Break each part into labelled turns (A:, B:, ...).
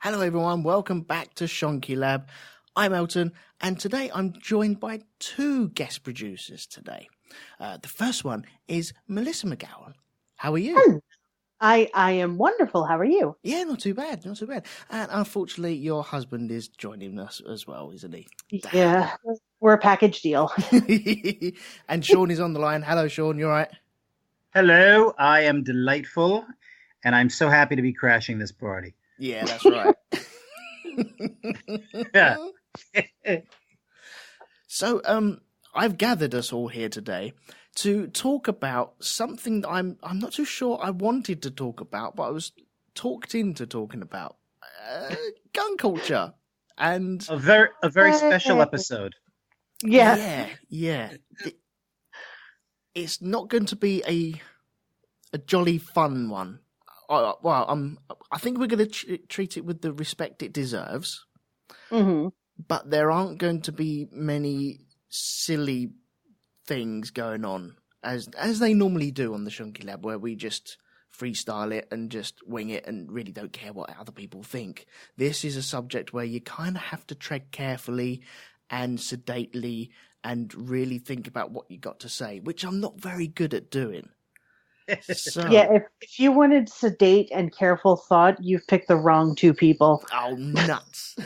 A: Hello everyone, welcome back to Shonky Lab. I'm Elton, and today I'm joined by two guest producers today. The first one is Melissa McGowan. How are you?
B: I am wonderful. How are you?
A: Yeah, not too bad. And unfortunately, your husband is joining us as well, isn't he?
B: Yeah, we're a package deal.
A: And Sean is on the line. Hello, Sean, you all right?
C: Hello, I am delightful, and I'm so happy to be crashing this party.
A: Yeah, that's right.
C: Yeah.
A: So, I've gathered us all here today to talk about something that I'm not too sure I wanted to talk about, but I was talked into talking about gun culture and
C: A very special episode.
B: Yeah.
A: Yeah. It's not going to be a jolly fun one. I think we're going to treat it with the respect it deserves.
B: Mm-hmm.
A: But there aren't going to be many silly things going on as they normally do on the Shonky Lab, where we just freestyle it and just wing it and really don't care what other people think. This is a subject where you kind of have to tread carefully and sedately and really think about what you got to say, which I'm not very good at doing. So,
B: Yeah, if you wanted sedate and careful thought, you've picked the wrong two people.
A: Oh, nuts.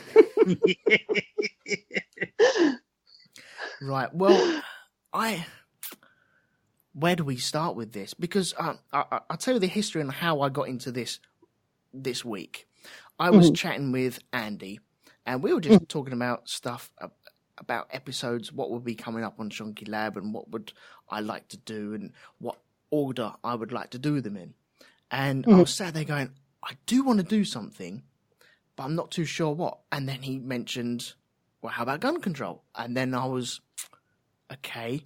A: Right, well, where do we start with this? Because I'll tell you the history and how I got into this week. I was chatting with Andy, and we were just talking about stuff about episodes, what would be coming up on Shonky Lab, and what would I like to do, and what order I would like to do them in. And I was sat there going, I do want to do something, but I'm not too sure what. And then he mentioned, well, how about gun control? And then I was, okay,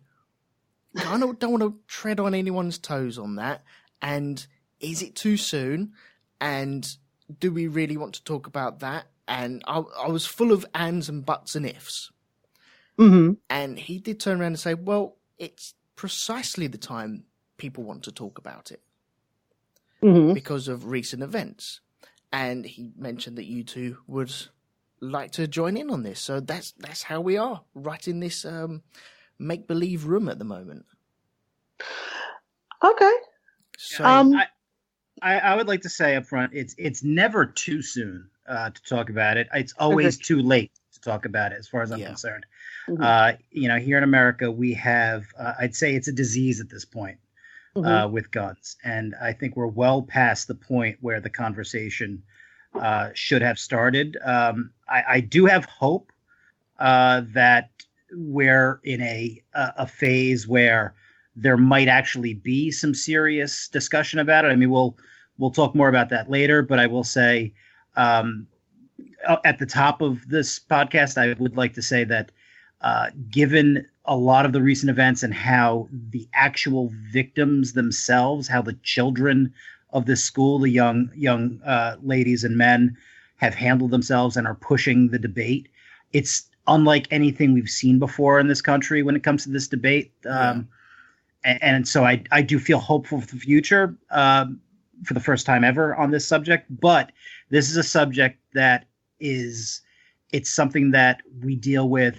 A: I don't want to tread on anyone's toes on that. And is it too soon? And do we really want to talk about that? And I was full of ands and buts and ifs.
B: Mm-hmm.
A: And he did turn around and say, well, it's precisely the time people want to talk about it because of recent events. And he mentioned that you two would like to join in on this. So that's how we are, right in this make-believe room at the moment.
B: Okay.
A: So
C: I would like to say up front, it's never too soon to talk about it. It's always too late to talk about it, as far as I'm concerned.
B: Mm-hmm.
C: Here in America, we have, I'd say it's a disease at this point. With guns. And I think we're well past the point where the conversation should have started. I do have hope that we're in a phase where there might actually be some serious discussion about it. I mean, we'll talk more about that later, but I will say at the top of this podcast, I would like to say that given a lot of the recent events and how the actual victims themselves, how the children of this school, the young ladies and men, have handled themselves and are pushing the debate, it's unlike anything we've seen before in this country when it comes to this debate. And so I do feel hopeful for the future for the first time ever on this subject. But this is a subject that it's something that we deal with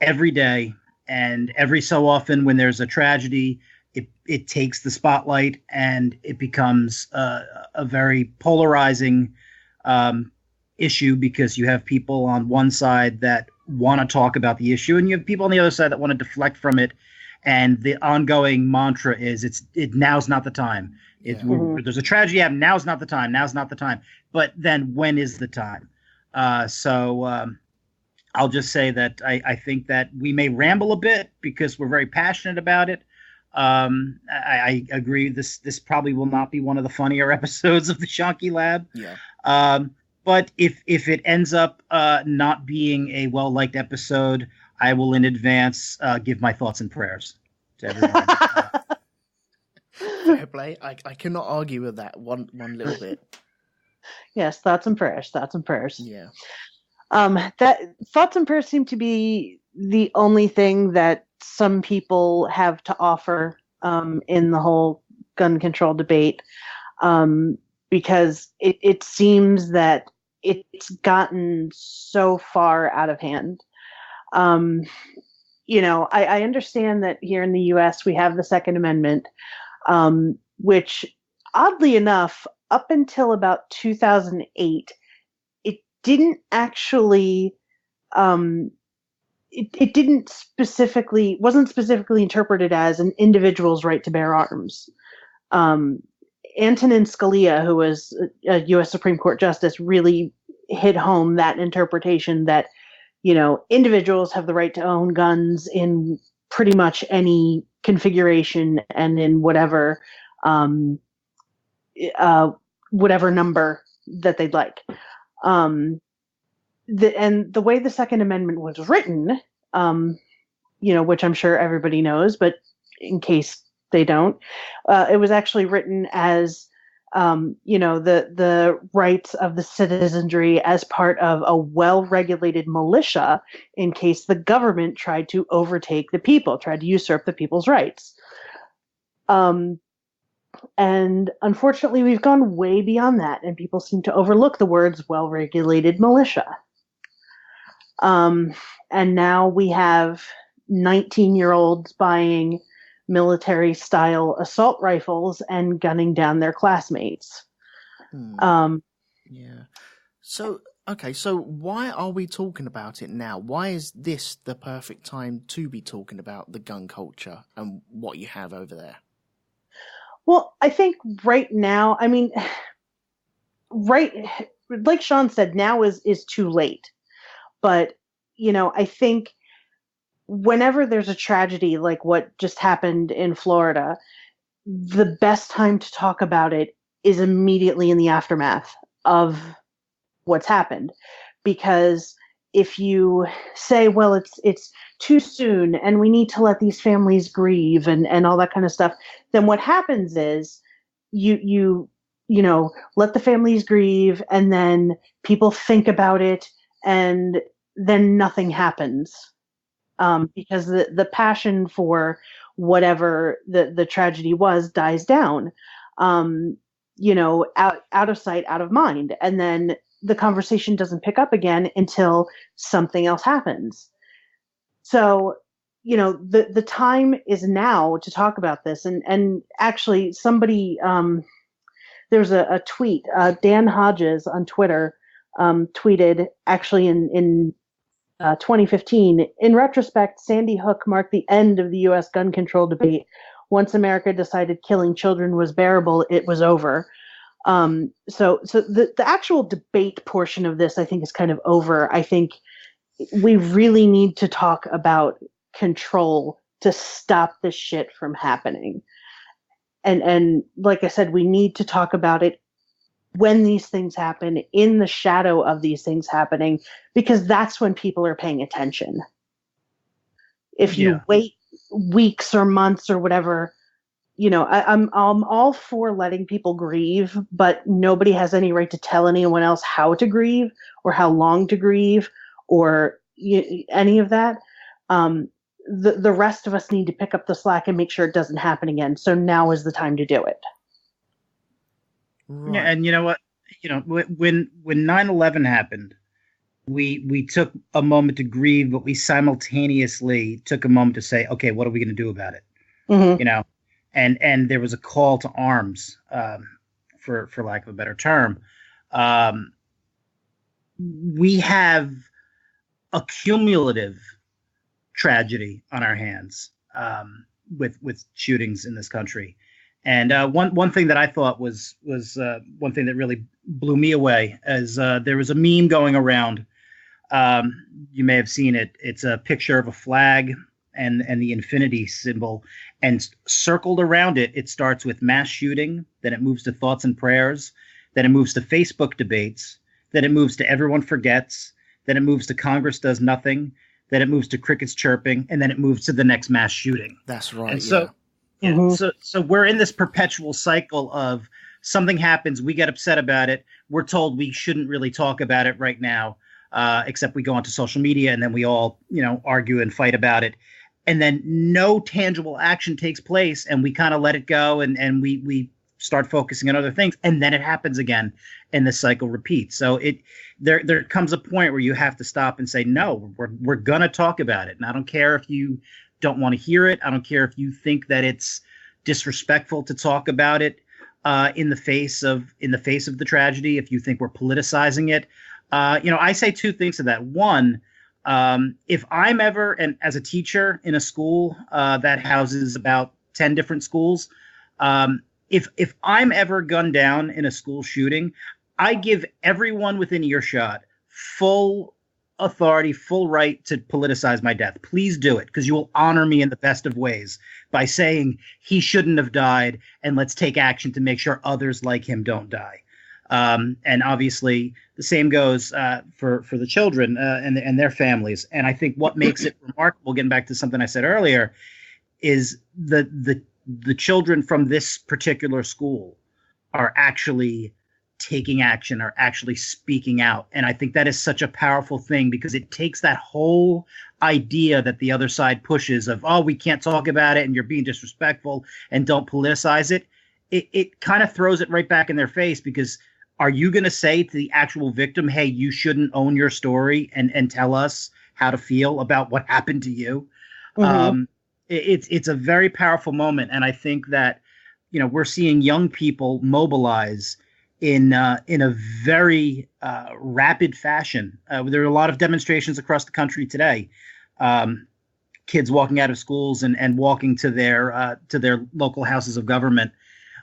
C: every day, and every so often when there's a tragedy, it takes the spotlight and it becomes a very polarizing issue, because you have people on one side that want to talk about the issue and you have people on the other side that want to deflect from it. And the ongoing mantra is now's not the time. There's a tragedy happening. Now's not the time. Now's not the time. But then when is the time? I'll just say that I think that we may ramble a bit because we're very passionate about it. I agree. This probably will not be one of the funnier episodes of the Shonky Lab.
A: Yeah.
C: But if it ends up not being a well-liked episode, I will in advance give my thoughts and prayers to everyone.
A: Fair play. I cannot argue with that one little bit.
B: Yes, thoughts and prayers. Thoughts and prayers.
A: Yeah.
B: That thoughts and prayers seem to be the only thing that some people have to offer in the whole gun control debate, because it seems that it's gotten so far out of hand. I understand that here in the U.S. we have the Second Amendment, which, oddly enough, up until about 2008, it didn't actually, it wasn't specifically interpreted as an individual's right to bear arms. Antonin Scalia, who was a U.S. Supreme Court justice, really hit home that interpretation that, individuals have the right to own guns in pretty much any configuration and in whatever number that they'd like. And the way the Second Amendment was written, which I'm sure everybody knows, but in case they don't, it was actually written as, the rights of the citizenry as part of a well-regulated militia in case the government tried to overtake the people, tried to usurp the people's rights. And unfortunately, we've gone way beyond that, and people seem to overlook the words well-regulated militia. And now we have 19-year-olds buying military-style assault rifles and gunning down their classmates.
A: Yeah. So why are we talking about it now? Why is this the perfect time to be talking about the gun culture and what you have over there?
B: Well, I think right now, like Sean said, now is too late. But, I think whenever there's a tragedy like what just happened in Florida, the best time to talk about it is immediately in the aftermath of what's happened. Because if you say, well, it's too soon and we need to let these families grieve and all that kind of stuff, then what happens is you let the families grieve, and then people think about it, and then nothing happens. Because the passion for whatever the tragedy was dies down, out of sight, out of mind. And then the conversation doesn't pick up again until something else happens. So, the time is now to talk about this. And actually somebody, there's a tweet, Dan Hodges on Twitter, tweeted actually in 2015, in retrospect, Sandy Hook marked the end of the U.S. gun control debate. Once America decided killing children was bearable, it was over. So the actual debate portion of this, I think, is kind of over. I think we really need to talk about control to stop this shit from happening. And like I said, we need to talk about it when these things happen, in the shadow of these things happening, because that's when people are paying attention. If you wait weeks or months or whatever, I'm all for letting people grieve, but nobody has any right to tell anyone else how to grieve or how long to grieve or any of that. The rest of us need to pick up the slack and make sure it doesn't happen again. So now is the time to do it.
C: Right. Yeah, and you know what? When 9/11 happened, we took a moment to grieve, but we simultaneously took a moment to say, okay, what are we going to do about it? Mm-hmm. And there was a call to arms, for lack of a better term. We have a cumulative tragedy on our hands, with shootings in this country. And one thing that I thought was one thing that really blew me away is there was a meme going around. You may have seen it. It's a picture of a flag and the infinity symbol, and circled around it, it starts with mass shooting, then it moves to thoughts and prayers, then it moves to Facebook debates, then it moves to everyone forgets, then it moves to Congress does nothing, then it moves to crickets chirping, and then it moves to the next mass shooting.
A: That's right.
C: And so. Yeah, mm-hmm. So we're in this perpetual cycle of something happens, we get upset about it, we're told we shouldn't really talk about it right now, except we go onto social media and then we all, argue and fight about it. And then no tangible action takes place and we kind of let it go and we start focusing on other things, and then it happens again, and the cycle repeats. So there comes a point where you have to stop and say, no, we're gonna talk about it, and I don't care if you don't want to hear it. I don't care if you think that it's disrespectful to talk about it in the face of the tragedy. If you think we're politicizing it, I say two things to that. One, if I'm ever, and as a teacher in a school that houses about 10 different schools, if I'm ever gunned down in a school shooting, I give everyone within earshot full authority, full right to politicize my death. Please do it, because you will honor me in the best of ways by saying he shouldn't have died, and let's take action to make sure others like him don't die. And obviously the same goes for the children and their families. And I think what makes it remarkable, getting back to something I said earlier, is the children from this particular school are actually taking action, are actually speaking out. And I think that is such a powerful thing, because it takes that whole idea that the other side pushes of, oh, we can't talk about it and you're being disrespectful and don't politicize it. It kind of throws it right back in their face, because are you going to say to the actual victim, hey, you shouldn't own your story and tell us how to feel about what happened to you? Mm-hmm. It's a very powerful moment. And I think that, we're seeing young people mobilize in a very rapid fashion. There are a lot of demonstrations across the country today. Kids walking out of schools and walking to their local houses of government.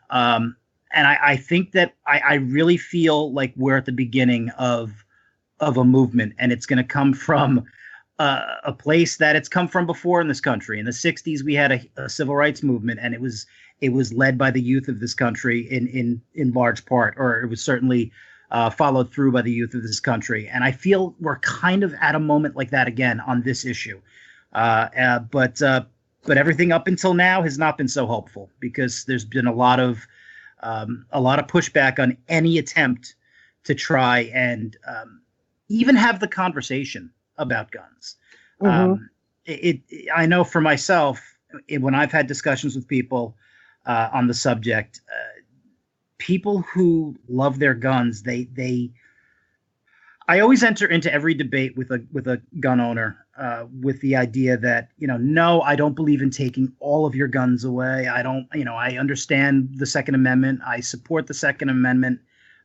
C: And I think that I really feel like we're at the beginning of a movement, and it's going to come from a place that it's come from before in this country. In the 60s, we had a civil rights movement, and it was led by the youth of this country in large part, or it was certainly followed through by the youth of this country. And I feel we're kind of at a moment like that again on this issue. But everything up until now has not been so hopeful, because there's been a lot of pushback on any attempt to try and even have the conversation about guns. Mm-hmm. I know for myself, when I've had discussions with people on the subject, people who love their guns, I always enter into every debate with a gun owner with the idea that, no, I don't believe in taking all of your guns away. I don't, I understand the Second Amendment. I support the Second Amendment.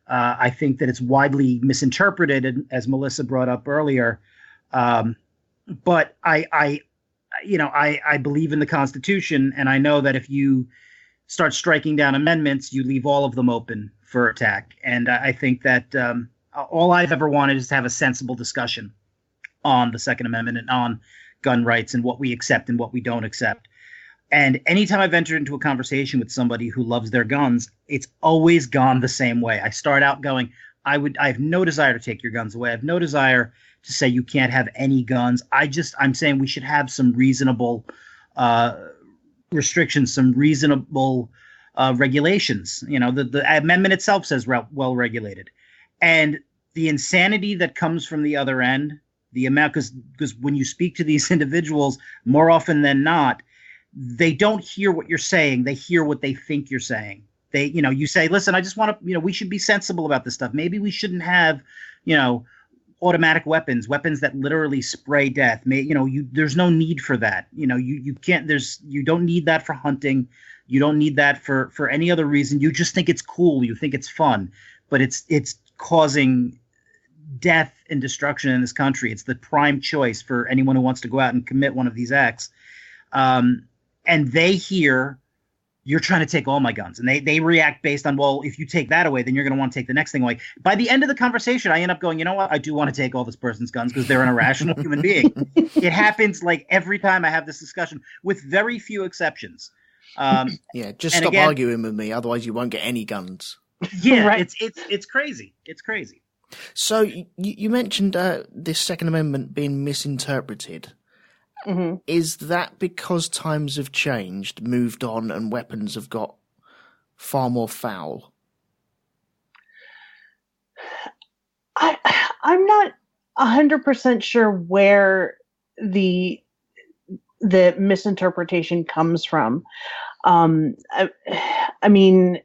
C: I think that it's widely misinterpreted, as Melissa brought up earlier. But I believe in the Constitution, and I know that if you start striking down amendments, you leave all of them open for attack. And I think that all I've ever wanted is to have a sensible discussion on the Second Amendment and on gun rights and what we accept and what we don't accept. And anytime I've entered into a conversation with somebody who loves their guns, it's always gone the same way. I start out going, I have no desire to take your guns away. I have no desire to say you can't have any guns. I'm saying we should have some reasonable restrictions, some reasonable regulations. The amendment itself says well regulated. And the insanity that comes from the other end, the amount, because when you speak to these individuals, more often than not, they don't hear what you're saying. They hear what they think you're saying. You say, listen, I just want to, we should be sensible about this stuff. Maybe we shouldn't have, automatic weapons that literally spray death. There's no need for that. You can't, you don't need that for hunting. You don't need that for any other reason. You just think it's cool. You think it's fun, but it's causing death and destruction in this country. It's the prime choice for anyone who wants to go out and commit one of these acts. And they hear, you're trying to take all my guns. And they react based on, well, if you take that away, then you're going to want to take the next thing away. By the end of the conversation, I end up going, you know what? I do want to take all this person's guns because they're an irrational human being. It happens like every time I have this discussion, with very few exceptions.
A: Just stop arguing with me. Otherwise you won't get any guns.
C: Yeah, right. It's crazy. It's crazy.
A: So you mentioned this Second Amendment being misinterpreted. Mm-hmm. Is that because times have changed, moved on, and weapons have got far more foul?
B: I'm not 100% sure where the misinterpretation comes from. I mean,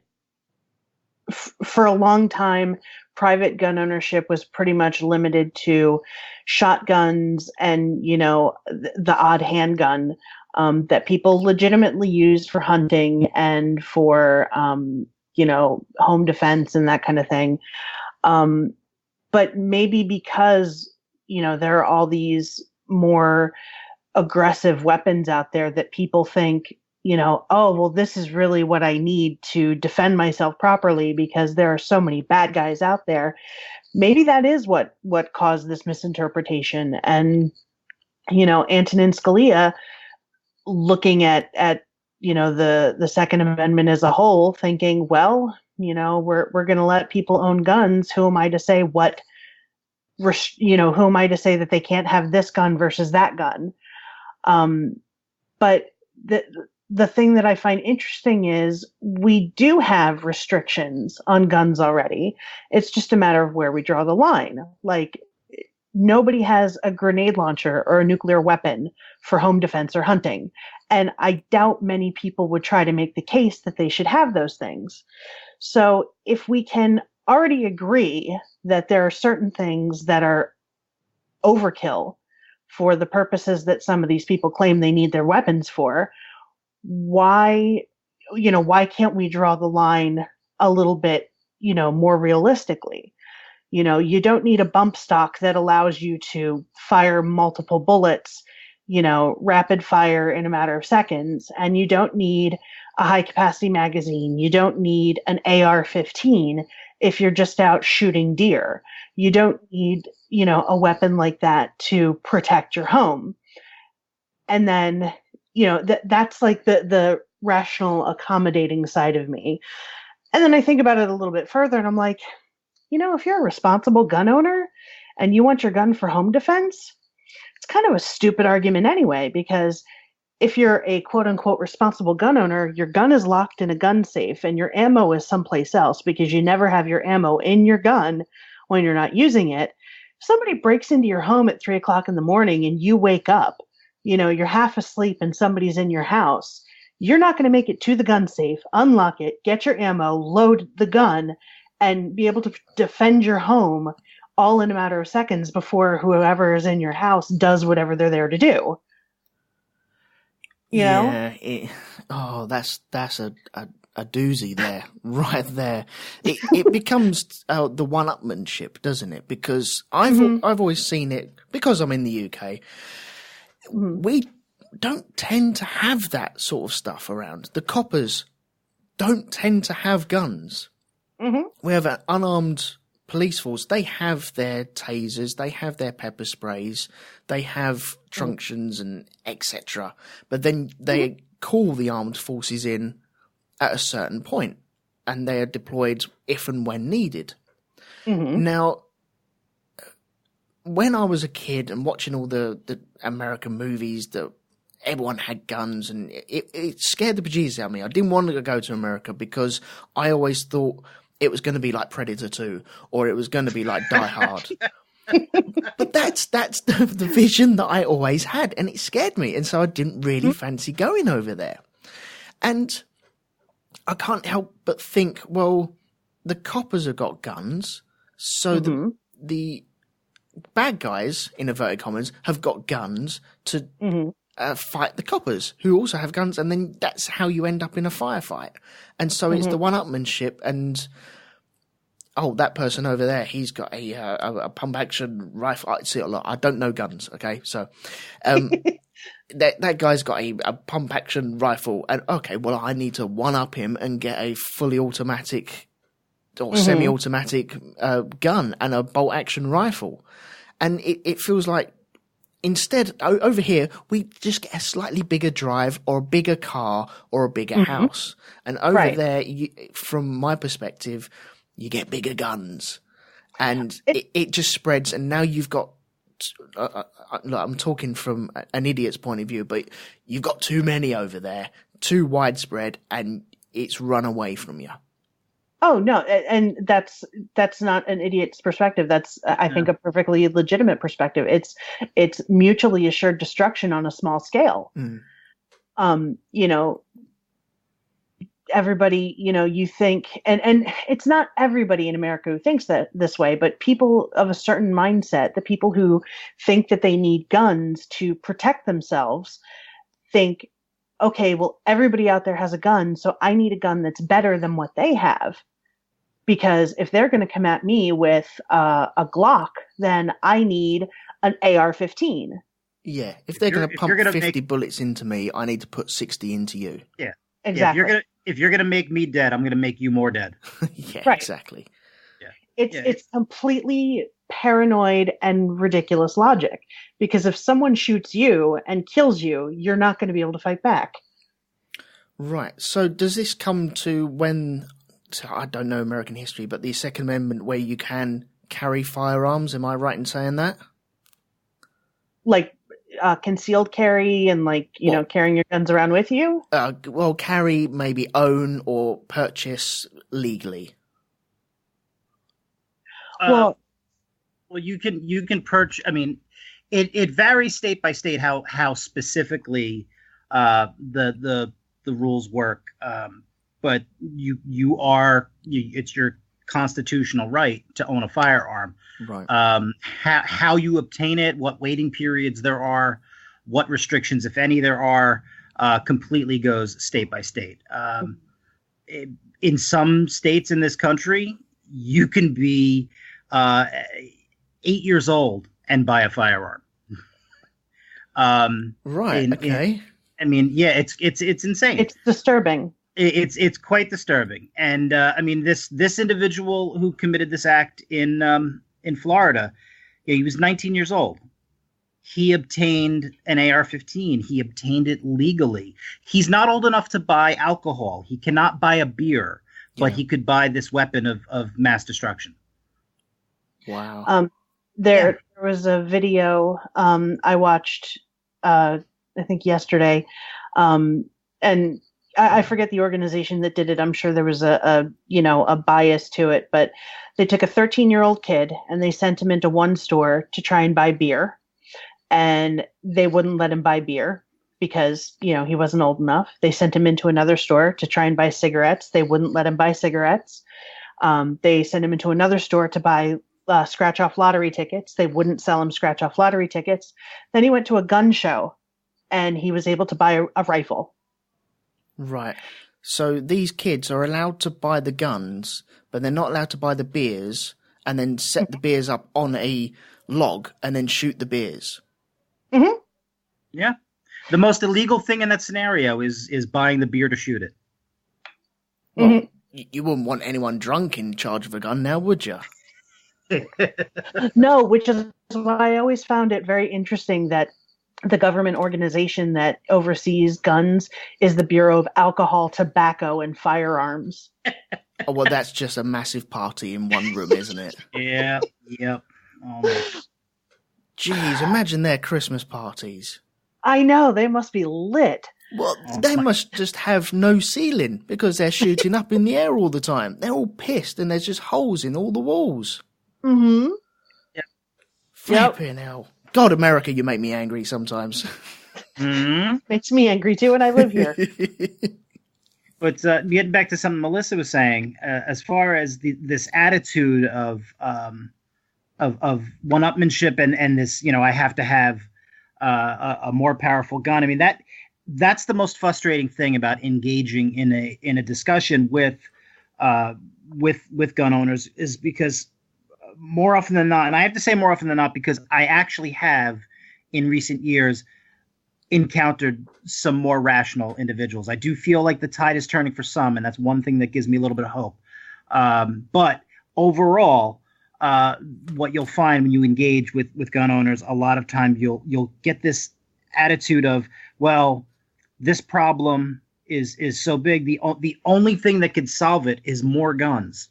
B: for a long time, private gun ownership was pretty much limited to shotguns and, the odd handgun that people legitimately used for hunting and for, home defense and that kind of thing. But maybe because, there are all these more aggressive weapons out there that people think, oh, well, this is really what I need to defend myself properly because there are so many bad guys out there. Maybe that is what caused this misinterpretation. And, Antonin Scalia looking at the Second Amendment as a whole, thinking, well, we're going to let people own guns. Who am I to say who am I to say that they can't have this gun versus that gun? But the thing that I find interesting is we do have restrictions on guns already. It's just a matter of where we draw the line. Like, nobody has a grenade launcher or a nuclear weapon for home defense or hunting. And I doubt many people would try to make the case that they should have those things. So if we can already agree that there are certain things that are overkill for the purposes that some of these people claim they need their weapons for, why can't we draw the line a little bit, more realistically? You don't need a bump stock that allows you to fire multiple bullets, rapid fire in a matter of seconds. And you don't need a high capacity magazine. You don't need an AR-15 if you're just out shooting deer. You don't need, a weapon like that to protect your home. And then, that's like the rational, accommodating side of me. And then I think about it a little bit further and I'm like, if you're a responsible gun owner and you want your gun for home defense, it's kind of a stupid argument anyway, because if you're a quote unquote responsible gun owner, your gun is locked in a gun safe and your ammo is someplace else because you never have your ammo in your gun when you're not using it. If somebody breaks into your home at 3:00 in the morning and you wake up, you're half asleep and somebody's in your house, you're not going to make it to the gun safe, unlock it, get your ammo, load the gun, and be able to defend your home all in a matter of seconds before whoever is in your house does whatever they're there to do.
A: Yeah. That's a doozy there, right there. It becomes the one-upmanship, doesn't it? Because I've always seen it, because I'm in the UK, we don't tend to have that sort of stuff around. The coppers don't tend to have guns. We have an unarmed police force. They have their tasers, they have their pepper sprays, they have truncheons and etc. But then they call the armed forces in at a certain point, and they are deployed if and when needed. Now, when I was a kid and watching all the American movies that everyone had guns, and it scared the bejesus out of me. I didn't want to go to America because I always thought it was going to be like Predator 2 or it was going to be like Die Hard. But that's the vision that I always had, and it scared me, and so I didn't really fancy going over there. And I can't help but think, well, the coppers have got guns, so the bad guys, in inverted commas, have got guns to fight the coppers, who also have guns, and then that's how you end up in a firefight. And so it's the one-upmanship, and that person over there, he's got a pump-action rifle. I see it a lot. I don't know guns, okay? So that guy's got a pump-action rifle, and okay, well, I need to one-up him and get a fully automatic or semi-automatic gun and a bolt-action rifle. And it feels like, instead, over here, we just get a slightly bigger drive or a bigger car or a bigger house. And over there, from my perspective, you get bigger guns. And it just spreads. And now you've got, I'm talking from an idiot's point of view, but you've got too many over there, too widespread, and it's run away from you.
B: Oh, no. And that's not an idiot's perspective. That's, I think, a perfectly legitimate perspective. It's mutually assured destruction on a small scale. everybody, you think, and it's not everybody in America who thinks that this way, but people of a certain mindset, the people who think that they need guns to protect themselves, think, okay, well, everybody out there has a gun, so I need a gun that's better than what they have. Because if they're going to come at me with a Glock, then I need an AR-15.
A: Yeah, if they're going to pump 50 bullets into me, I need to put 60 into you.
C: Yeah,
B: exactly.
C: Yeah, if you're gonna make me dead, I'm gonna make you more dead.
A: Yeah,
B: right.
A: Exactly.
C: Yeah,
B: it's completely paranoid and ridiculous logic. Because if someone shoots you and kills you, you're not going to be able to fight back.
A: Right. So does this come to when? So I don't know American history, but the Second Amendment, where you can carry firearms. Am I right in saying that?
B: Like concealed carry and carrying your guns around with you?
A: Well, carry, maybe own or purchase legally.
B: Well,
C: you can purchase. I mean, it varies state by state how specifically the rules work. But it's your constitutional right to own a firearm.
A: Right.
C: How you obtain it, what waiting periods there are, what restrictions, if any, there are, completely goes state by state. In some states in this country, you can be 8 years old and buy a firearm.
A: Right. Okay.
C: I mean, yeah, it's insane.
B: It's disturbing.
C: It's quite disturbing. And I mean, this individual who committed this act in Florida, he was 19 years old. He obtained an AR-15. He obtained it legally. He's not old enough to buy alcohol. He cannot buy a beer, but he could buy this weapon of mass destruction.
A: Wow.
B: There was a video I watched, I think yesterday, and I forget the organization that did it. I'm sure there was a bias to it, but they took a 13-year-old kid and they sent him into one store to try and buy beer, and they wouldn't let him buy beer because, he wasn't old enough. They sent him into another store to try and buy cigarettes. They wouldn't let him buy cigarettes. They sent him into another store to buy scratch-off lottery tickets. They wouldn't sell him scratch-off lottery tickets. Then he went to a gun show and he was able to buy a rifle.
A: Right. So these kids are allowed to buy the guns, but they're not allowed to buy the beers and then set the beers up on a log and then shoot the beers.
B: Mm-hmm.
C: Yeah. The most illegal thing in that scenario is buying the beer to shoot it.
A: Well, you wouldn't want anyone drunk in charge of a gun now, would you?
B: No, which is why I always found it very interesting that the government organization that oversees guns is the Bureau of Alcohol, Tobacco, and Firearms.
A: Oh, well, that's just a massive party in one room, isn't it?
C: Yeah. Yep. Oh.
A: Jeez, imagine their Christmas parties.
B: I know, they must be lit.
A: Well, they must just have no ceiling because they're shooting up in the air all the time. They're all pissed and there's just holes in all the walls.
B: Mm-hmm.
C: Yep.
A: Flipping hell. God, America, you make me angry sometimes.
C: Mm-hmm.
B: Makes me angry too, and I live here.
C: But getting back to something Melissa was saying, as far as this attitude of one upmanship and this, I have to have a more powerful gun. I mean, that's the most frustrating thing about engaging in a discussion with gun owners, is because more often than not, and I have to say more often than not because I actually have in recent years encountered some more rational individuals. I do feel like the tide is turning for some, and that's one thing that gives me a little bit of hope. But overall, what you'll find when you engage with gun owners, a lot of times you'll get this attitude of, well, this problem is so big. The only thing that could solve it is more guns.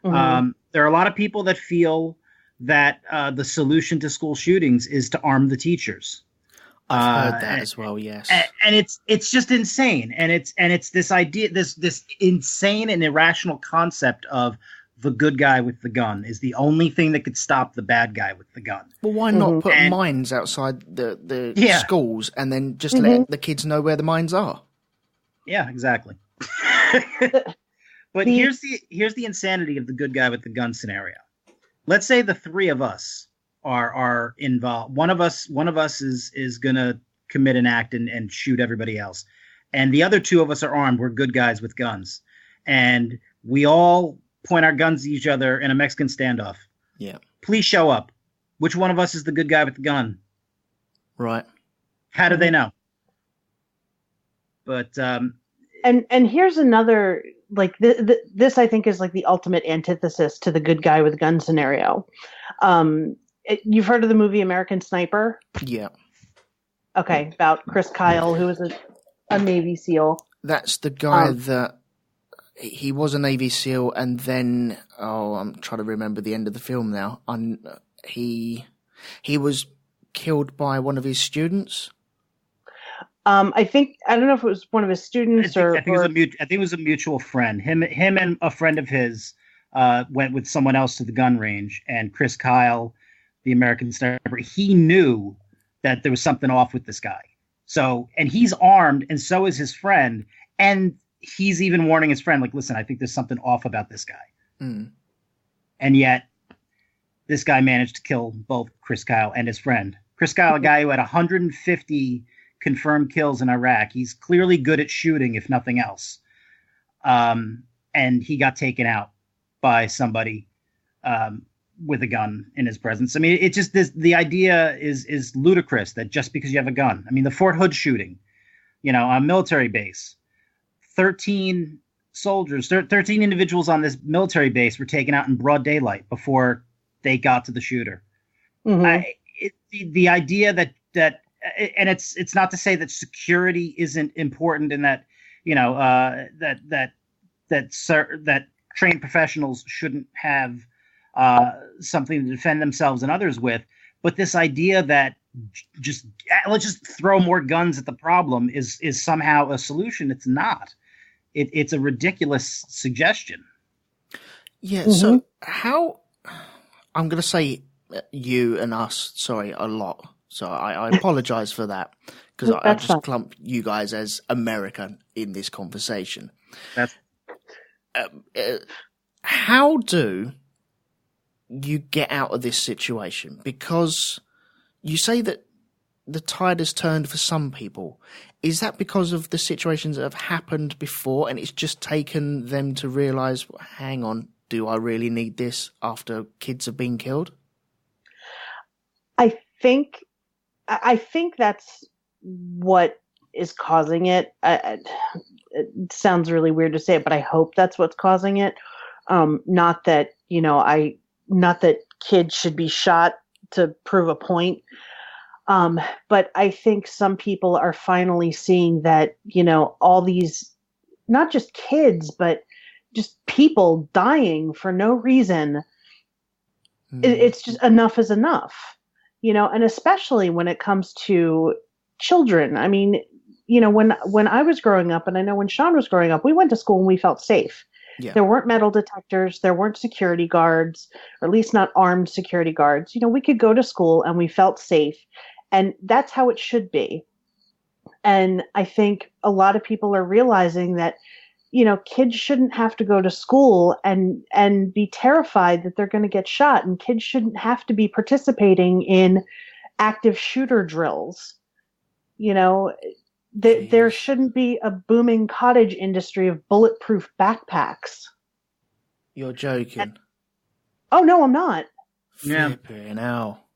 C: Mm-hmm. There are a lot of people that feel that the solution to school shootings is to arm the teachers.
A: I've heard that as well. Yes,
C: and it's just insane, and it's this idea, this insane and irrational concept of the good guy with the gun is the only thing that could stop the bad guy with the gun.
A: Well, why not put mines outside the schools and then just let the kids know where the mines are?
C: Yeah, exactly. But here's the insanity of the good guy with the gun scenario. Let's say the three of us are involved. One of us is gonna commit an act and shoot everybody else, and the other two of us are armed. We're good guys with guns, and we all point our guns at each other in a Mexican standoff.
A: Yeah.
C: Please show up. Which one of us is the good guy with the gun?
A: Right.
C: How do they know? But
B: and here's another, like, this I think is like the ultimate antithesis to the good guy with gun scenario. You've heard of the movie American Sniper?
A: Yeah.
B: Okay, about Chris Kyle, who was a Navy SEAL.
A: That's the guy that he was a Navy SEAL, and then I'm trying to remember the end of the film now. He was killed by one of his students.
B: I don't know if it was one of his students
C: I think it was a mutual friend. Him and a friend of his went with someone else to the gun range, and Chris Kyle, the American Sniper, he knew that there was something off with this guy. So, and he's armed, and so is his friend, and he's even warning his friend, like, listen, I think there's something off about this guy.
A: Mm.
C: And yet, this guy managed to kill both Chris Kyle and his friend. Chris Kyle, a guy who had 150 confirmed kills in Iraq. He's clearly good at shooting, if nothing else. And he got taken out by somebody with a gun in his presence. I mean, it's just the idea is ludicrous that just because you have a gun. I mean, the Fort Hood shooting, on a military base, 13 individuals on this military base were taken out in broad daylight before they got to the shooter.
B: Mm-hmm.
C: The idea that and it's not to say that security isn't important and that that trained professionals shouldn't have something to defend themselves and others with, but this idea that let's just throw more guns at the problem is somehow a solution. It's not. It's a ridiculous suggestion.
A: Yeah. Mm-hmm. So how I'm going to say you and us, sorry, a lot. So I apologize for that, because I just clump you guys as American in this conversation. How do you get out of this situation? Because you say that the tide has turned for some people. Is that because of the situations that have happened before, and it's just taken them to realize, hang on, do I really need this after kids have been killed?
B: I think that's what is causing it. It sounds really weird to say it, but I hope that's what's causing it. Not that kids should be shot to prove a point. But I think some people are finally seeing that, all these, not just kids, but just people dying for no reason. It's just enough is enough. And especially when it comes to children. I mean, when I was growing up, and I know when Sean was growing up, we went to school and we felt safe. Yeah. There weren't metal detectors. There weren't security guards, or at least not armed security guards. We could go to school and we felt safe. And that's how it should be. And I think a lot of people are realizing that, kids shouldn't have to go to school and be terrified that they're going to get shot. And kids shouldn't have to be participating in active shooter drills. There shouldn't be a booming cottage industry of bulletproof backpacks.
A: You're joking.
B: Oh, no, I'm not.
A: Flipping hell.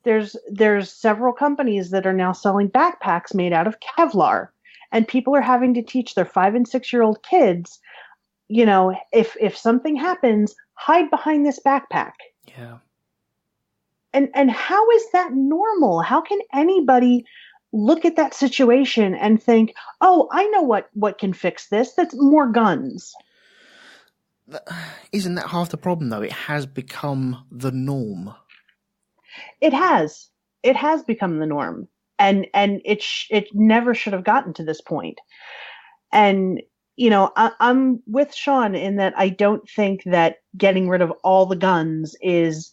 B: There's several companies that are now selling backpacks made out of Kevlar. And people are having to teach their 5 and 6 year old kids, if something happens, hide behind this backpack.
A: Yeah.
B: And how is that normal? How can anybody look at that situation and think, oh, I know what can fix this? That's more guns.
A: Isn't that half the problem, though? It has become the norm.
B: It has become the norm. And it never should have gotten to this point. And, I'm with Sean in that I don't think that getting rid of all the guns is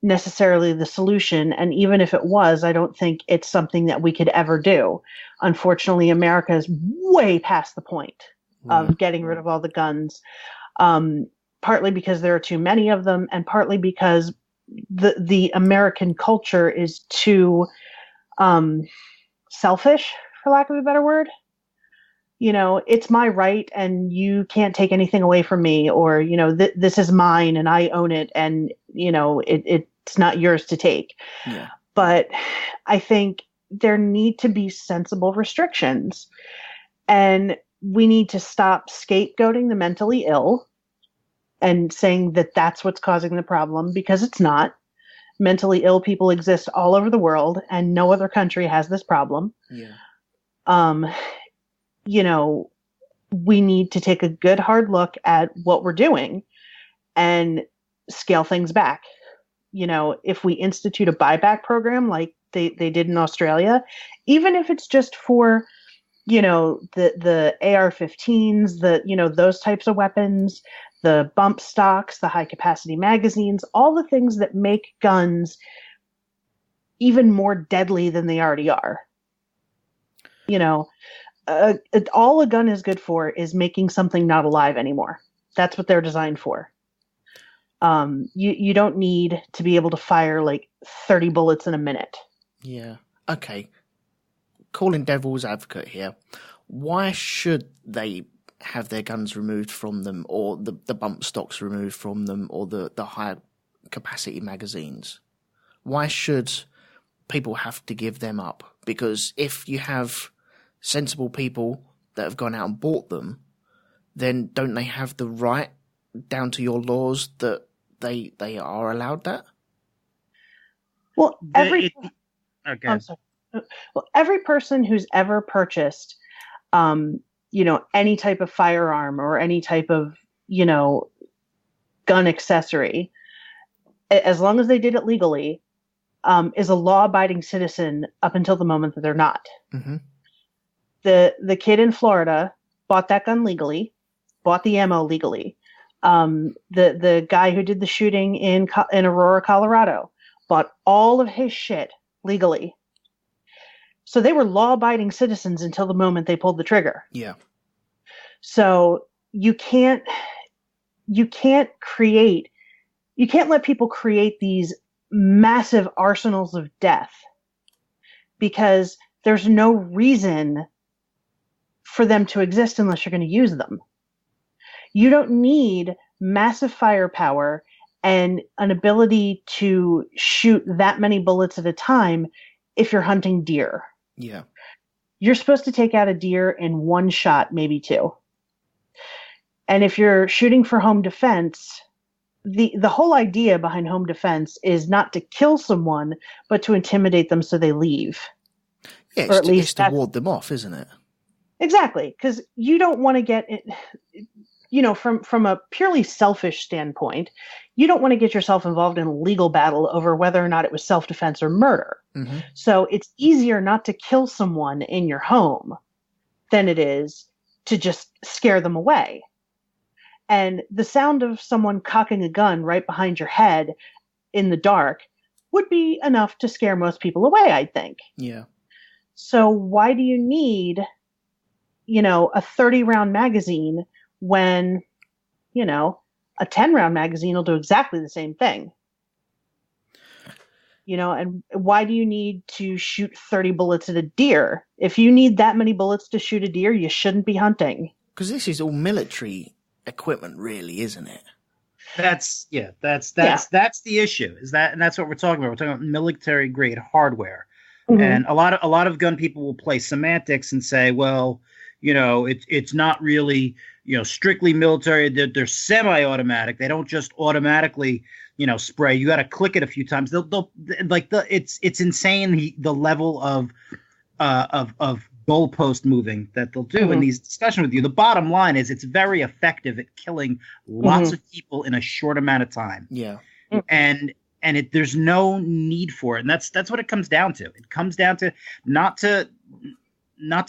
B: necessarily the solution. And even if it was, I don't think it's something that we could ever do. Unfortunately, America is way past the point. of getting rid of all the guns. Partly because there are too many of them, and partly because the American culture is too selfish, for lack of a better word. You know, it's my right and you can't take anything away from me, or, you know, this is mine and I own it, and, you know, it's not yours to take.
A: Yeah.
B: But I think there need to be sensible restrictions, and we need to stop scapegoating the mentally ill and saying that that's what's causing the problem, because it's not. Mentally ill people exist all over the world, and no other country has this problem.
A: Yeah.
B: You know, we need to take a good hard look at what we're doing and scale things back. You know, if we institute a buyback program like they did in Australia, even if it's just for, you know, the AR-15s, you know, those types of weapons, the bump stocks, the high capacity magazines, all the things that make guns even more deadly than they already are. You know, all a gun is good for is making something not alive anymore. That's what they're designed for. You don't need to be able to fire like 30 bullets in a minute.
A: Yeah. Okay. Calling devil's advocate here. Why should they have their guns removed from them, or the bump stocks removed from them, or the high capacity magazines? Why should people have to give them up? Because if you have sensible people that have gone out and bought them, then don't they have the right, down to your laws, that they are allowed that?
B: Well, every person who's ever purchased, you know, any type of firearm or any type of, you know, gun accessory, as long as they did it legally, is a law-abiding citizen up until the moment that they're not.
A: Mm-hmm.
B: The kid in Florida bought that gun legally, bought the ammo legally. The guy who did the shooting in Aurora, Colorado, bought all of his shit legally. So they were law-abiding citizens until the moment they pulled the trigger.
A: Yeah.
B: So you can't let people create these massive arsenals of death, because there's no reason for them to exist unless you're going to use them. You don't need massive firepower and an ability to shoot that many bullets at a time if you're hunting deer.
A: Yeah.
B: You're supposed to take out a deer in one shot, maybe two. And if you're shooting for home defense, the whole idea behind home defense is not to kill someone, but to intimidate them so they leave.
A: Yeah, it's to ward them off, isn't it?
B: Exactly, because you don't want to get it, you know, from a purely selfish standpoint, you don't want to get yourself involved in a legal battle over whether or not it was self-defense or murder.
A: Mm-hmm.
B: So it's easier not to kill someone in your home than it is to just scare them away. And the sound of someone cocking a gun right behind your head in the dark would be enough to scare most people away, I think.
A: Yeah.
B: So why do you need, you know, a 30-round magazine when, you know, a 10-round magazine will do exactly the same thing? You know, and why do you need to shoot 30 bullets at a deer? If you need that many bullets to shoot a deer, you shouldn't be hunting.
A: Because this is all military equipment, really, isn't it?
C: That's the issue. And that's what we're talking about. We're talking about military grade hardware. Mm-hmm. And a lot of gun people will play semantics and say, well, you know, it's not really, you know, strictly military. They're semi-automatic. They don't just automatically, you know, spray. You got to click it a few times. It's insane the level of goalpost moving that they'll do in these discussions with you. The bottom line is it's very effective at killing lots of people in a short amount of time.
A: Yeah.
C: And there's no need for it. And that's what it comes down to. It comes down to not to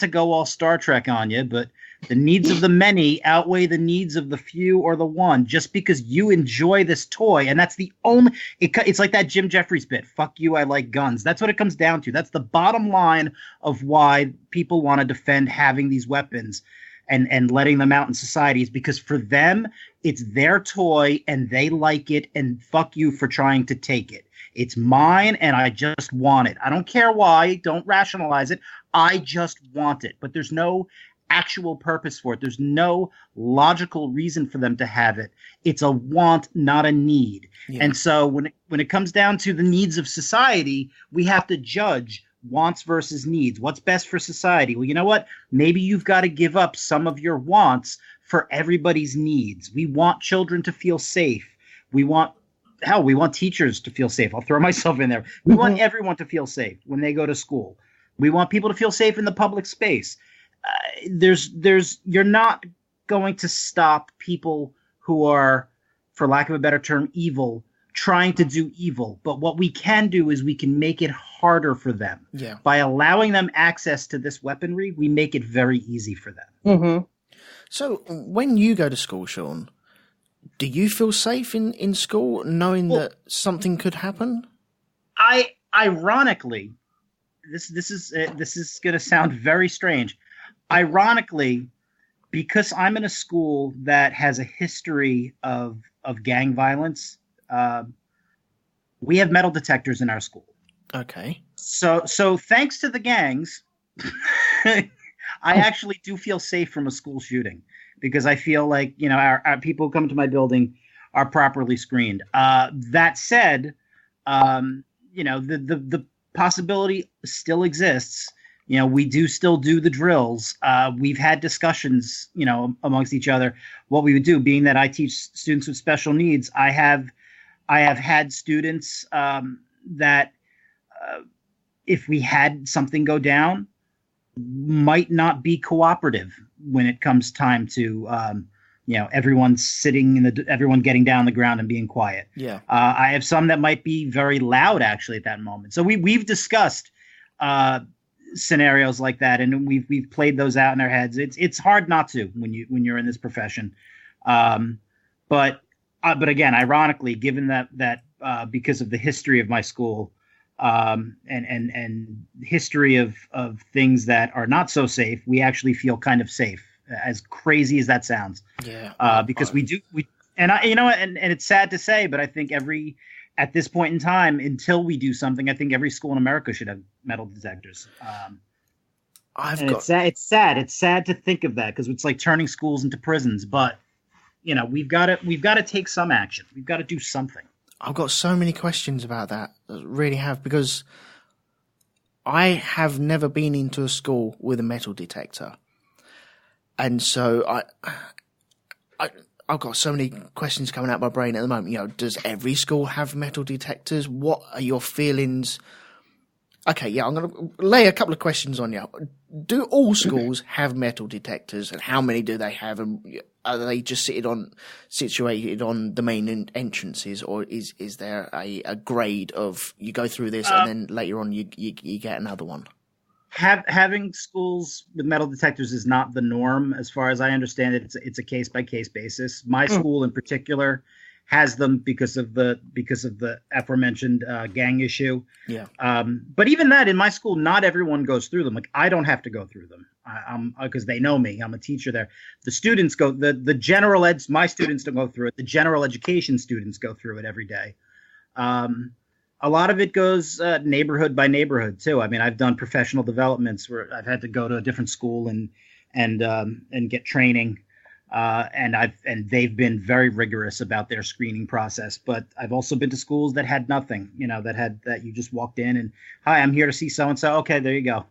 C: go all Star Trek on you, but the needs of the many outweigh the needs of the few or the one. Just because you enjoy this toy, and that's the only it's like that Jim Jeffries bit, fuck you, I like guns. That's what it comes down to. That's the bottom line of why people want to defend having these weapons. and letting them out in society is because for them, it's their toy and they like it, and fuck you for trying to take it. It's mine and I just want it. I don't care why. Don't rationalize it. I just want it. But there's no actual purpose for it. There's no logical reason for them to have it. It's a want, not a need. Yeah. And so when it comes down to the needs of society, we have to judge wants versus needs. What's best for society? Well, you know what? Maybe you've got to give up some of your wants for everybody's needs. We want children to feel safe. We want teachers to feel safe. I'll throw myself in there. We want everyone to feel safe when they go to school. We want people to feel safe in the public space. You're not going to stop people who are, for lack of a better term, evil, trying to do evil. But what we can do is we can make it harder for them. Yeah. By allowing them access to this weaponry, we make it very easy for them.
B: Mm-hmm.
A: So when you go to school, Sean, do you feel safe in school knowing that something could happen?
C: Ironically, this is going to sound very strange. Ironically, because I'm in a school that has a history of gang violence, we have metal detectors in our school.
A: Okay.
C: So thanks to the gangs, I actually do feel safe from a school shooting because I feel like, our people who come to my building are properly screened. That said, the possibility still exists. We do still do the drills. We've had discussions, amongst each other, what we would do, being that I teach students with special needs. I have had students that if we had something go down, might not be cooperative when it comes time to, everyone getting down on the ground and being quiet.
A: Yeah.
C: I have some that might be very loud actually at that moment. So we've discussed scenarios like that, and we've played those out in our heads. It's hard not to when you're in this profession. But again, ironically, given that because of the history of my school, and history of things that are not so safe, we actually feel kind of safe, as crazy as that sounds.
A: Yeah.
C: Because and it's sad to say, but I think at this point in time, until we do something, I think every school in America should have metal detectors. It's sad. It's sad to think of that because it's like turning schools into prisons. But we've got to take some action. We've got to do something.
A: I've got so many questions about that. I really have, because I have never been into a school with a metal detector, and so I've got so many questions coming out of my brain at the moment. Does every school have metal detectors? What are your feelings? Okay, yeah, I'm going to lay a couple of questions on you. Do all schools have metal detectors, and how many do they have? And are they just situated on the main entrances, or is there a grade of you go through this and then later on you get another one?
C: Having schools with metal detectors is not the norm, as far as I understand it. It's a case by case basis. My school in particular has them because of the aforementioned gang issue.
A: Yeah.
C: But even that, in my school, not everyone goes through them. Like, I don't have to go through them. Because they know me. I'm a teacher there. The students go. The general eds. My students don't go through it. The general education students go through it every day. A lot of it goes neighborhood by neighborhood too. I mean, I've done professional developments where I've had to go to a different school and get training. And they've been very rigorous about their screening process. But I've also been to schools that had nothing, that you just walked in and, hi, I'm here to see so-and-so. Okay, there you go.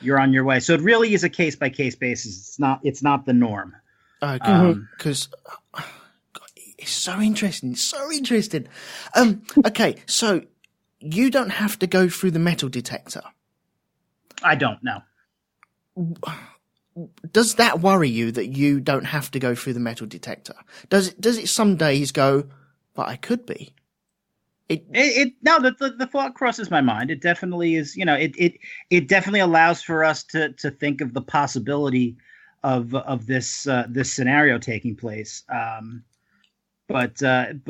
C: You're on your way. So it really is a case by case basis. It's not the norm.
A: Because it's so interesting. It's so interesting. Okay, so you don't have to go through the metal detector.
C: I don't know.
A: Does that worry you that you don't have to go through the metal detector? Does it some days go, but I could be?
C: The thought crosses my mind. It definitely is. It definitely allows for us to think of the possibility of this scenario taking place. But I,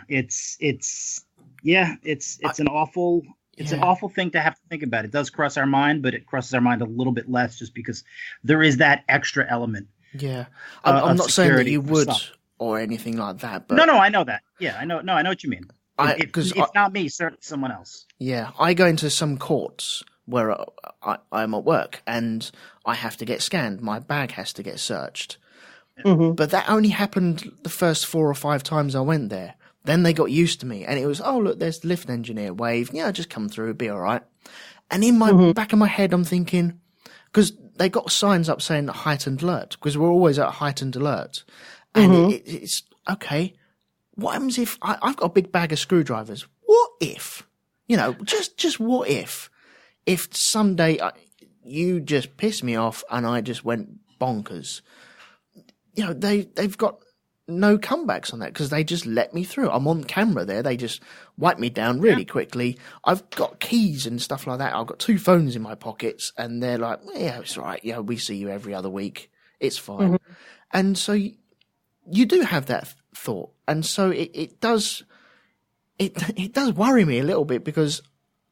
C: it's an awful. It's an awful thing to have to think about. It does cross our mind, but it crosses our mind a little bit less just because there is that extra element.
A: Yeah. I'm not saying that you would or anything like that. But
C: No, I know that. Yeah, I know what you mean. If not me, certainly someone else.
A: Yeah, I go into some courts where I'm at work and I have to get scanned. My bag has to get searched. Mm-hmm. But that only happened the first 4 or 5 times I went there. Then they got used to me, and it was, oh, look, there's the lift engineer, wave. Yeah, just come through, be all right. And in my back of my head, I'm thinking, because they got signs up saying heightened alert, because we're always at heightened alert. And it's, okay, what happens if I've got a big bag of screwdrivers? What if, just what if someday you just piss me off and I just went bonkers? They've got no comebacks on that because they just let me through. I'm on camera there. They just wipe me down really quickly. I've got keys and stuff like that. I've got 2 phones in my pockets and they're like, yeah, it's all right. Yeah, we see you every other week. It's fine. And so you do have that thought. And so it does worry me a little bit because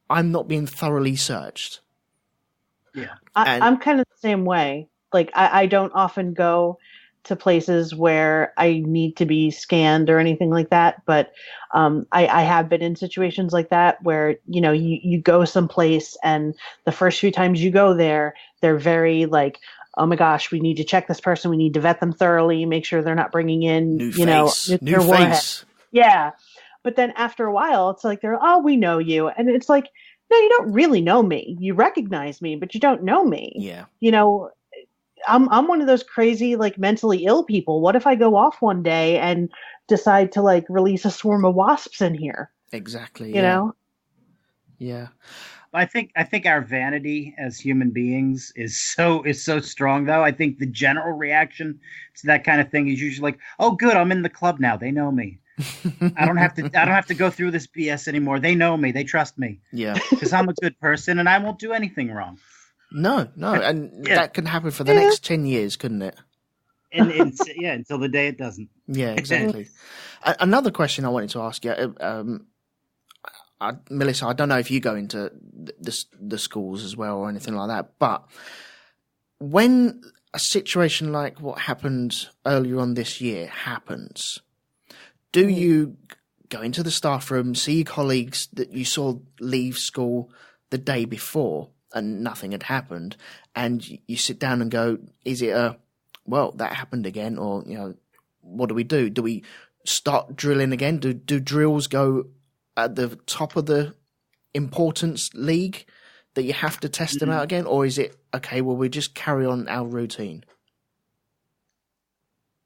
A: I'm not being thoroughly searched.
B: Yeah. I'm kind of the same way. Like I don't often go to places where I need to be scanned or anything like that. But I have been in situations like that where, you go someplace and the first few times you go there, they're very like, oh my gosh, we need to check this person. We need to vet them thoroughly, make sure they're not bringing in, nuclear warheads. Yeah. But then after a while, it's like, we know you. And it's like, no, you don't really know me. You recognize me, but you don't know me.
A: Yeah.
B: I'm one of those crazy, like, mentally ill people. What if I go off one day and decide to, like, release a swarm of wasps in here?
A: Exactly.
B: You know?
A: Yeah.
C: I think our vanity as human beings is so strong, though. I think the general reaction to that kind of thing is usually like, "Oh, good, I'm in the club now. They know me. I don't have to go through this BS anymore. They know me. They trust me.
A: Yeah,
C: because I'm a good person and I won't do anything wrong."
A: No, and that can happen for the next 10 years, couldn't it?
C: And until the day it doesn't.
A: Yeah, exactly. Another question I wanted to ask you, Melissa, I don't know if you go into the schools as well or anything like that, but when a situation like what happened earlier on this year happens, do you go into the staff room, see your colleagues that you saw leave school the day before, and nothing had happened, and you sit down and go, is it that happened again, or, what do we do? Do we start drilling again? Do drills go at the top of the importance league that you have to test them out again, or is it, okay, well, we just carry on our routine?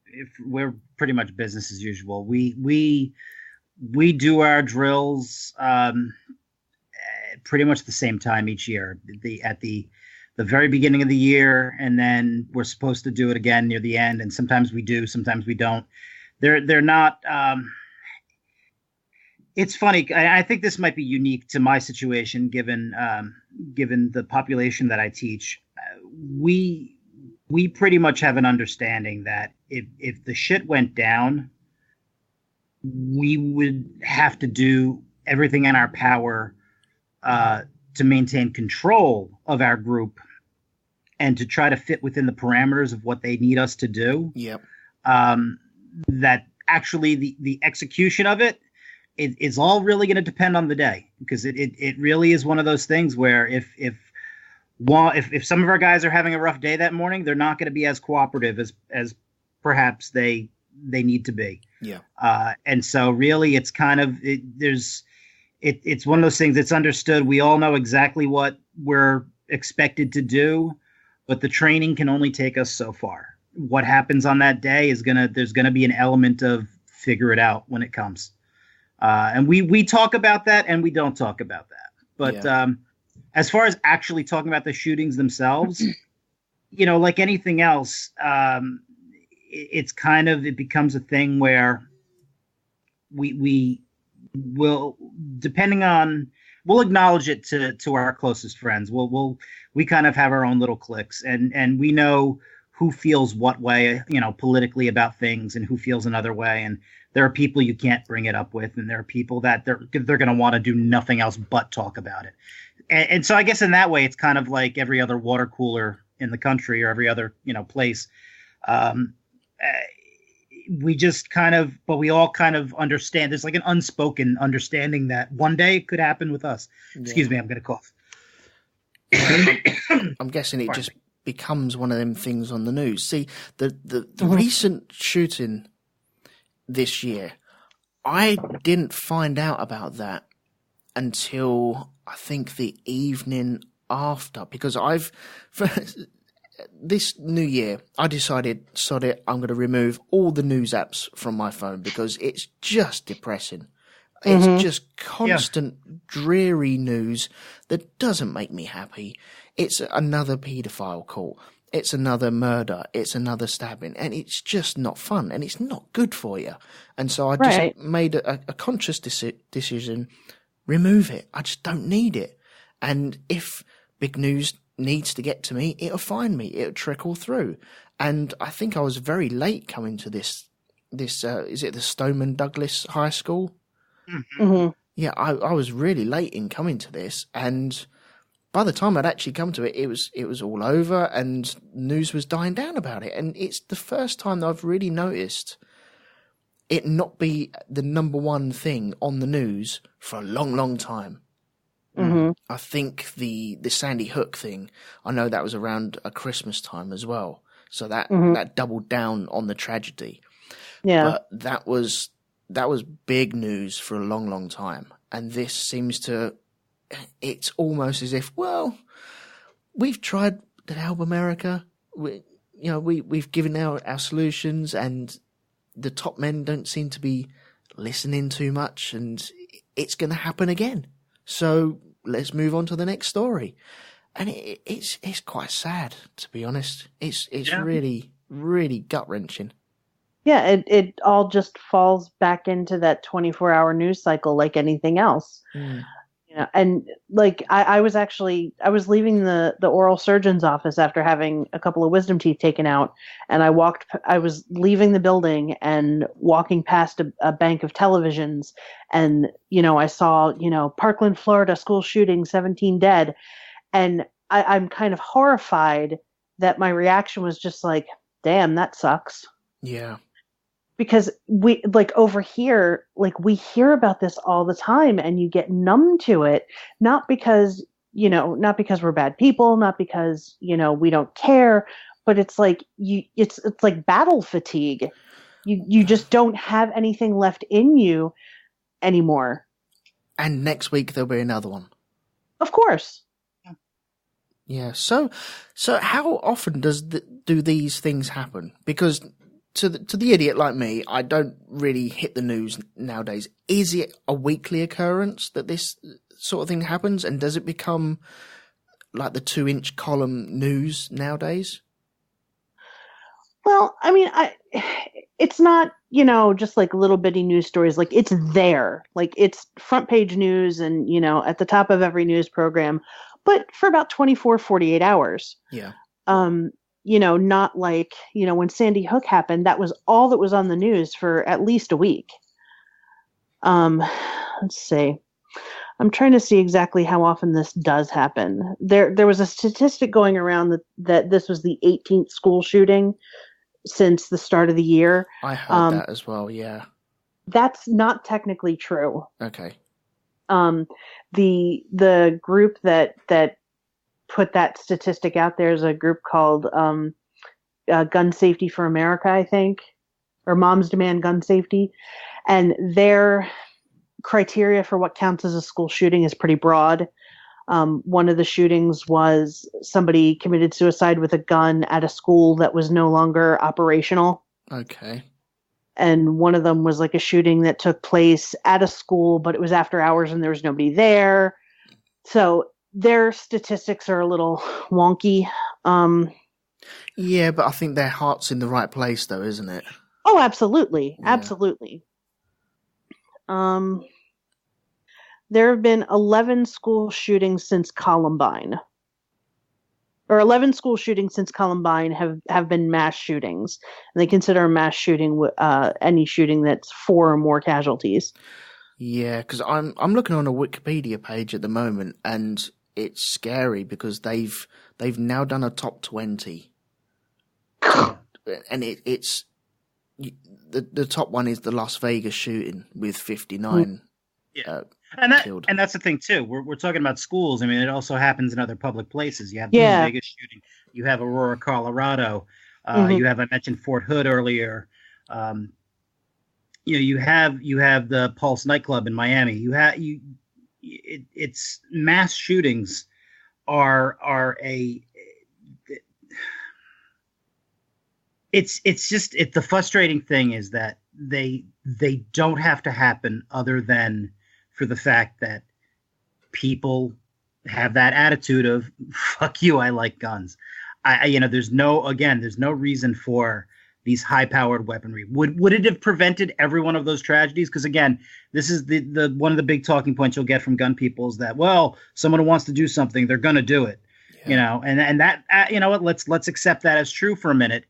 C: If we're pretty much business as usual. We do our drills pretty much the same time each year, at the very beginning of the year, and then we're supposed to do it again near the end. And sometimes we do, sometimes we don't. They're not. It's funny. I think this might be unique to my situation, given the population that I teach. We pretty much have an understanding that if the shit went down, we would have to do everything in our power to maintain control of our group and to try to fit within the parameters of what they need us to do.
A: Yep.
C: That actually the execution of it is all really going to depend on the day, because it really is one of those things where if some of our guys are having a rough day that morning, they're not going to be as cooperative as perhaps they need to be.
A: Yeah.
C: And so really it's kind of, it's one of those things that's understood. We all know exactly what we're expected to do, but the training can only take us so far. What happens on that day there's gonna be an element of figure it out when it comes. And we talk about that and we don't talk about that. But as far as actually talking about the shootings themselves, like anything else, it becomes a thing where we will, we'll acknowledge it to our closest friends. We kind of have our own little cliques, and we know who feels what way, politically about things, and who feels another way. And there are people you can't bring it up with, and there are people that they're going to want to do nothing else but talk about it. And so I guess in that way, it's kind of like every other water cooler in the country or every other, place. We just but we all kind of understand. There's like an unspoken understanding that one day it could happen with us. Yeah. Excuse me, I'm going to cough.
A: I'm guessing it just becomes one of them things on the news. See, the recent shooting this year, I didn't find out about that until I think the evening after, because this new year, I decided, sod it, I'm going to remove all the news apps from my phone because it's just depressing. It's just constant, dreary news that doesn't make me happy. It's another paedophile call. It's another murder. It's another stabbing. And it's just not fun. And it's not good for you. And so I just made a conscious decision, remove it. I just don't need it. And if big news needs to get to me, it'll find me. It'll trickle through. And I think I was very late coming to this is it the Stoneman Douglas High School?
B: Mm-hmm.
A: Yeah, I was really late in coming to this, and by the time I'd actually come to it, it was all over, and news was dying down about it. And it's the first time that I've really noticed it not be the number one thing on the news for a long, long time.
B: Mm-hmm.
A: I think the Sandy Hook thing, I know that was around a Christmas time as well, so that doubled down on the tragedy.
B: Yeah,
A: but that was big news for a long, long time. And this seems to, it's almost as if, well, we've tried to help America. We've given our solutions, and the top men don't seem to be listening too much, and it's going to happen again. So let's move on to the next story. And it's quite sad, to be honest. It's really, really gut-wrenching.
B: Yeah, it all just falls back into that 24-hour news cycle like anything else. And like I was leaving the oral surgeon's office after having a couple of wisdom teeth taken out, and I was leaving the building and walking past a bank of televisions, and I saw Parkland, Florida school shooting, 17 dead, and I'm kind of horrified that my reaction was just like, damn, that sucks.
A: Yeah.
B: Because we over here, we hear about this all the time, and you get numb to it, not because we're bad people, not because, we don't care, but it's like it's like battle fatigue. You just don't have anything left in you anymore.
A: And next week there'll be another one.
B: Of course.
A: Yeah. So how often do these things happen? Because to the idiot like me, I don't really hit the news nowadays. Is it a weekly occurrence that this sort of thing happens? And does it become like the 2-inch column news nowadays?
B: Well, I mean, it's not, just like little bitty news stories. Like, it's there. Like, it's front page news and, at the top of every news program, but for about 24, 48 hours.
A: Yeah.
B: Not like, when Sandy Hook happened, that was all that was on the news for at least a week. Let's see. I'm trying to see exactly how often this does happen. There was a statistic going around that this was the 18th school shooting since the start of the year.
A: I heard that as well, yeah.
B: That's not technically true.
A: Okay.
B: The group that put that statistic out there is a group called Gun Safety for America, I think, or Moms Demand Gun Safety, and their criteria for what counts as a school shooting is pretty broad. One of the shootings was somebody committed suicide with a gun at a school that was no longer operational.
A: Okay.
B: And one of them was like a shooting that took place at a school, but it was after hours and there was nobody there. So their statistics are a little wonky.
A: Yeah, but I think their heart's in the right place, though, isn't it?
B: Oh, absolutely.
A: Yeah.
B: Absolutely. There have been 11 school shootings since Columbine. or 11 school shootings since Columbine have been mass shootings. And they consider a mass shooting any shooting that's 4 or more casualties.
A: Yeah, because I'm looking on a Wikipedia page at the moment, and it's scary because they've now done a top 20, and it's the top one is the Las Vegas shooting with 59.
C: Yeah.
A: Killed.
C: And that's the thing too. We're talking about schools. I mean, it also happens in other public places. You have
B: Yeah.
C: the Vegas shooting. You have Aurora, Colorado. You have, I mentioned Fort Hood earlier. You have the Pulse nightclub in Miami. It's mass shootings are the frustrating thing is that they don't have to happen other than for the fact that people have that attitude of fuck you, I like guns. There's no reason for these high-powered weaponry. Would it have prevented every one of those tragedies? Because again, this is the one of the big talking points you'll get from gun people is that, well, someone who wants to do something, they're going to do it. Yeah. And that let's accept that as true for a minute.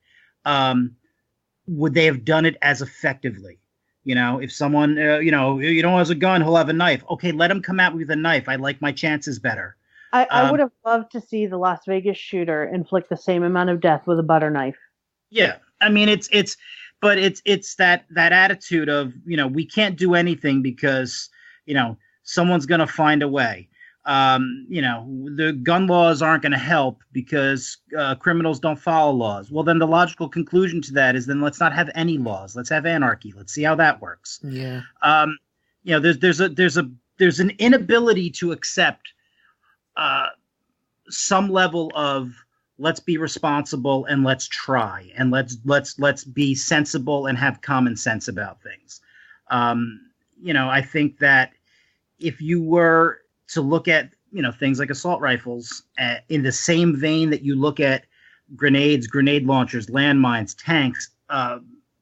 C: Would they have done it as effectively? If someone has a gun, he'll have a knife. Okay, let him come at me with a knife. I like my chances better.
B: I would have loved to see the Las Vegas shooter inflict the same amount of death with a butter knife. Yeah.
C: I mean, it's that attitude of, we can't do anything because, someone's going to find a way. The gun laws aren't going to help because criminals don't follow laws. Well, then the logical conclusion to that is then let's not have any laws. Let's have anarchy. Let's see how that works.
A: Yeah.
C: There's an inability to accept some level of let's be responsible and let's try and let's be sensible and have common sense about things. I think that if you were to look at things like assault rifles in the same vein that you look at grenades, grenade launchers, landmines, tanks,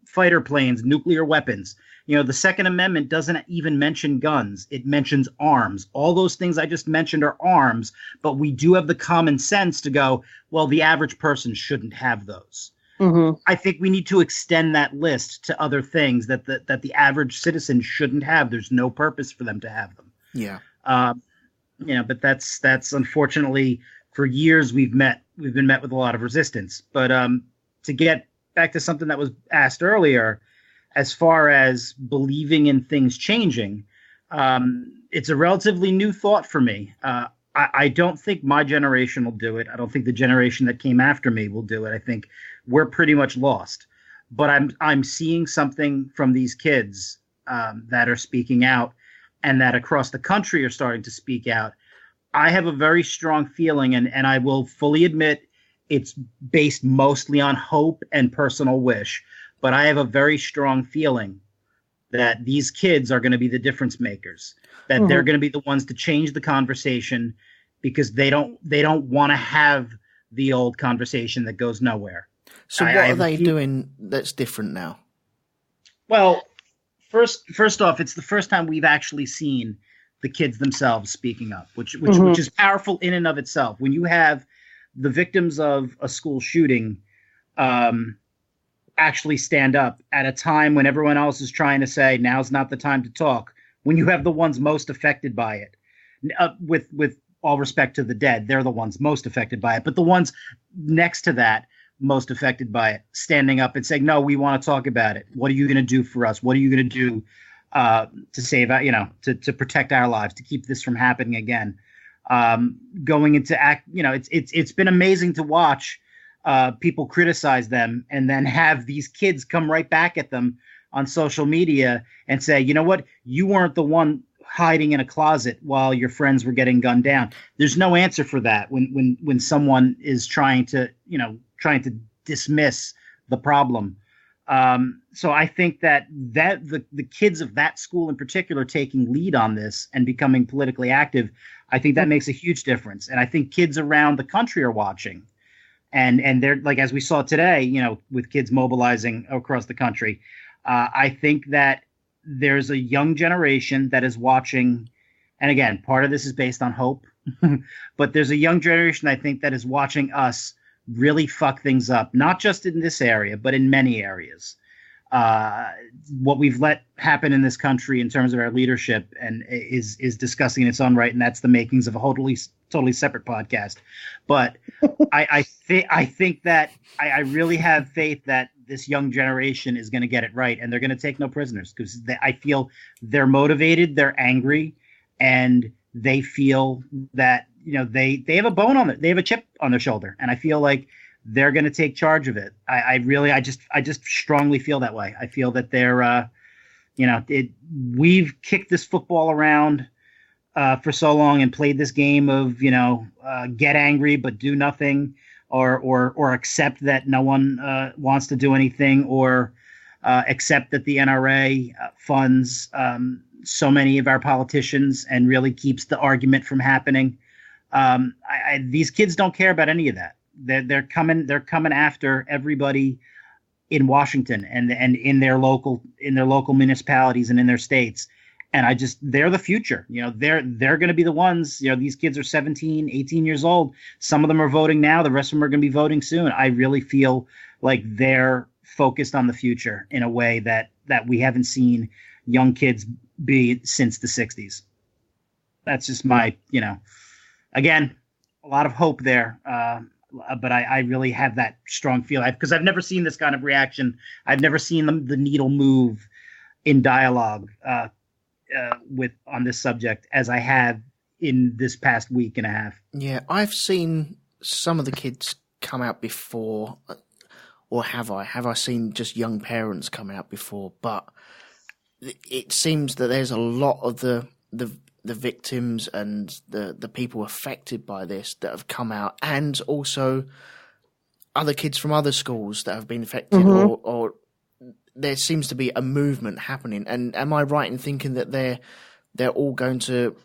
C: fighter planes, nuclear weapons. The Second Amendment doesn't even mention guns. It mentions arms. All those things I just mentioned are arms, but we do have the common sense to go, well, the average person shouldn't have those. Mm-hmm. I think we need to extend that list to other things that the average citizen shouldn't have. There's no purpose for them to have them.
A: Yeah.
C: But that's unfortunately for years we've been met with a lot of resistance. But to get back to something that was asked earlier, as far as believing in things changing, it's a relatively new thought for me. I don't think my generation will do it. I don't think the generation that came after me will do it. I think we're pretty much lost. But I'm seeing something from these kids that are speaking out and that across the country are starting to speak out. I have a very strong feeling, and I will fully admit it's based mostly on hope and personal wish. But I have a very strong feeling that these kids are going to be the difference makers, that they're going to be the ones to change the conversation because they don't want to have the old conversation that goes nowhere.
A: So what are they doing that's different now?
C: Well, first off, it's the first time we've actually seen the kids themselves speaking up, which is powerful in and of itself. When you have the victims of a school shooting actually stand up at a time when everyone else is trying to say now's not the time to talk, when you have the ones most affected by it, with all respect to the dead, they're the ones most affected by it, but the ones next to that most affected by it standing up and saying, no, we want to talk about it. What are you going to do for us? What are you going to do to save, to protect our lives, to keep this from happening again? Going into act, it's been amazing to watch people criticize them and then have these kids come right back at them on social media and say, you know what, you weren't the one hiding in a closet while your friends were getting gunned down. There's no answer for that when someone is trying to dismiss the problem. So I think that the kids of that school in particular taking lead on this and becoming politically active, I think that makes a huge difference. And I think kids around the country are watching. And they're like, as we saw today, with kids mobilizing across the country, I think that there's a young generation that is watching And again, part of this is based on hope, but there's a young generation, I think, that is watching us really fuck things up, not just in this area, but in many areas. What we've let happen in this country in terms of our leadership and is discussing in its own right, and that's the makings of a totally separate podcast. But I think that I really have faith that this young generation is going to get it right, and they're going to take no prisoners, because I feel they're motivated, they're angry, and they feel that they have a bone on it, they have a chip on their shoulder, and I feel like they're going to take charge of it. I just strongly feel that way. I feel that they're, we've kicked this football around for so long and played this game of, get angry but do nothing, or accept that no one wants to do anything, or accept that the NRA funds so many of our politicians and really keeps the argument from happening. These kids don't care about any of that. They're coming after everybody in Washington and in their local municipalities and in their states. And they're the future. They're going to be the ones. These kids are 17, 18 years old. Some of them are voting now. The rest of them are going to be voting soon. I really feel like they're focused on the future in a way that we haven't seen young kids be since the 60s. That's just my, again, a lot of hope there. But I really have that strong feeling, because I've never seen this kind of reaction. I've never seen the needle move in dialogue on this subject as I have in this past week and a half.
A: Yeah, I've seen some of the kids come out before, or have I? Have I seen just young parents come out before? But it seems that there's a lot of the victims and the people affected by this that have come out, and also other kids from other schools that have been affected, or there seems to be a movement happening. And am I right in thinking that they're all going to,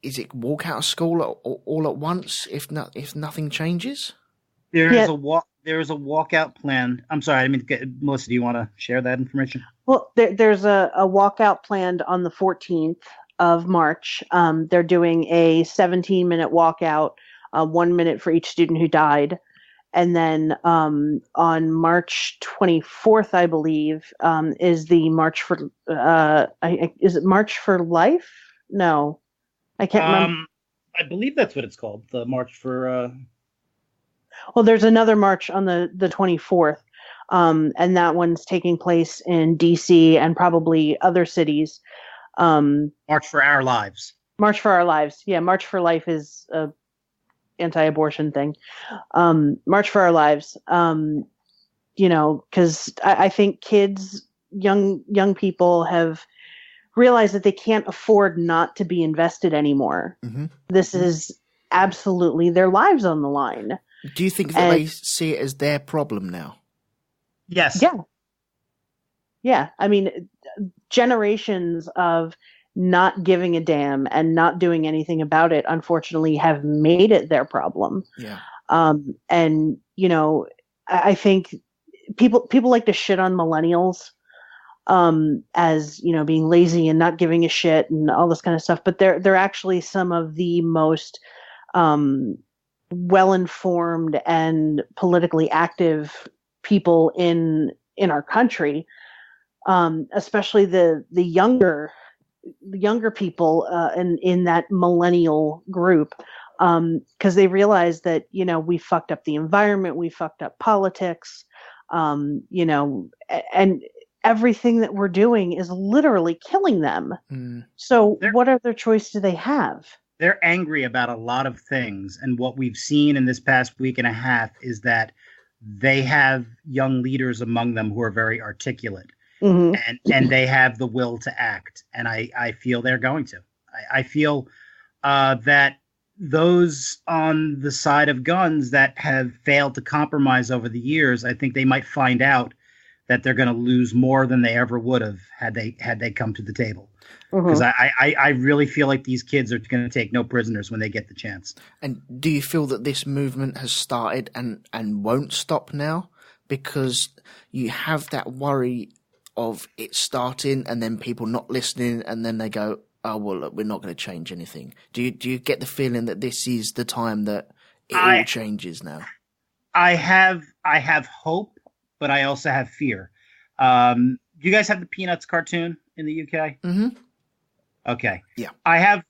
A: is it walk out of school all at once if nothing changes?
C: There is a walkout plan. I'm sorry, Melissa, do you want to share that information?
B: Well, there's a walkout planned on the 14th of March. They're doing a 17-minute walkout, 1 minute for each student who died. And then on March 24th, I believe, is the March for, is it March for Life? No, I can't remember.
C: I believe that's what it's called, the March for...
B: Well, there's another march on the 24th, and that one's taking place in D.C. and probably other cities.
C: March for Our Lives.
B: March for Our Lives. Yeah, March for Life is a anti-abortion thing. March for Our Lives. Because I think kids, young people have realized that they can't afford not to be invested anymore. Mm-hmm. This is absolutely their lives on the line.
A: Do you think that they see it as their problem now?
C: Yes.
B: Yeah. Generations of not giving a damn and not doing anything about it, unfortunately, have made it their problem.
A: Yeah.
B: I think people like to shit on millennials as, being lazy and not giving a shit and all this kind of stuff. But they're actually some of the most well-informed and politically active people in our country, especially the younger people in that millennial group, because they realize that we fucked up the environment, we fucked up politics, and everything that we're doing is literally killing them. So what other choice do they have?
C: They're angry about a lot of things, and what we've seen in this past week and a half is that they have young leaders among them who are very articulate, and they have the will to act, and I feel they're going to. I feel that those on the side of guns that have failed to compromise over the years, I think they might find out that they're going to lose more than they ever would have had they come to the table. Because I really feel like these kids are going to take no prisoners when they get the chance.
A: And do you feel that this movement has started and won't stop now? Because you have that worry of it starting and then people not listening, and then they go, oh well, look, we're not going to change anything? Do you get the feeling that this is the time that it all changes now?
C: I have hope, but I also have fear. Do you guys have the Peanuts cartoon in the UK?
A: Mm-hmm.
C: Okay.
A: Yeah.
C: I have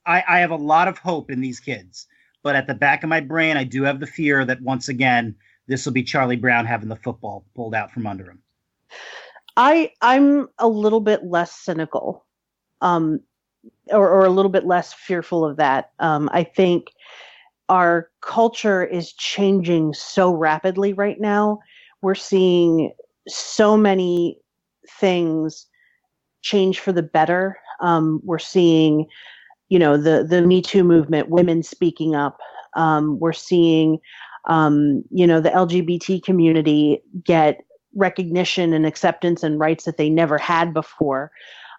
C: a lot of hope in these kids, but at the back of my brain, I do have the fear that once again, this will be Charlie Brown having the football pulled out from under him.
B: I'm a little bit less cynical, or a little bit less fearful of that. I think our culture is changing so rapidly right now. We're seeing so many things change for the better. We're seeing, the Me Too movement, women speaking up. We're seeing, the LGBT community get recognition and acceptance and rights that they never had before.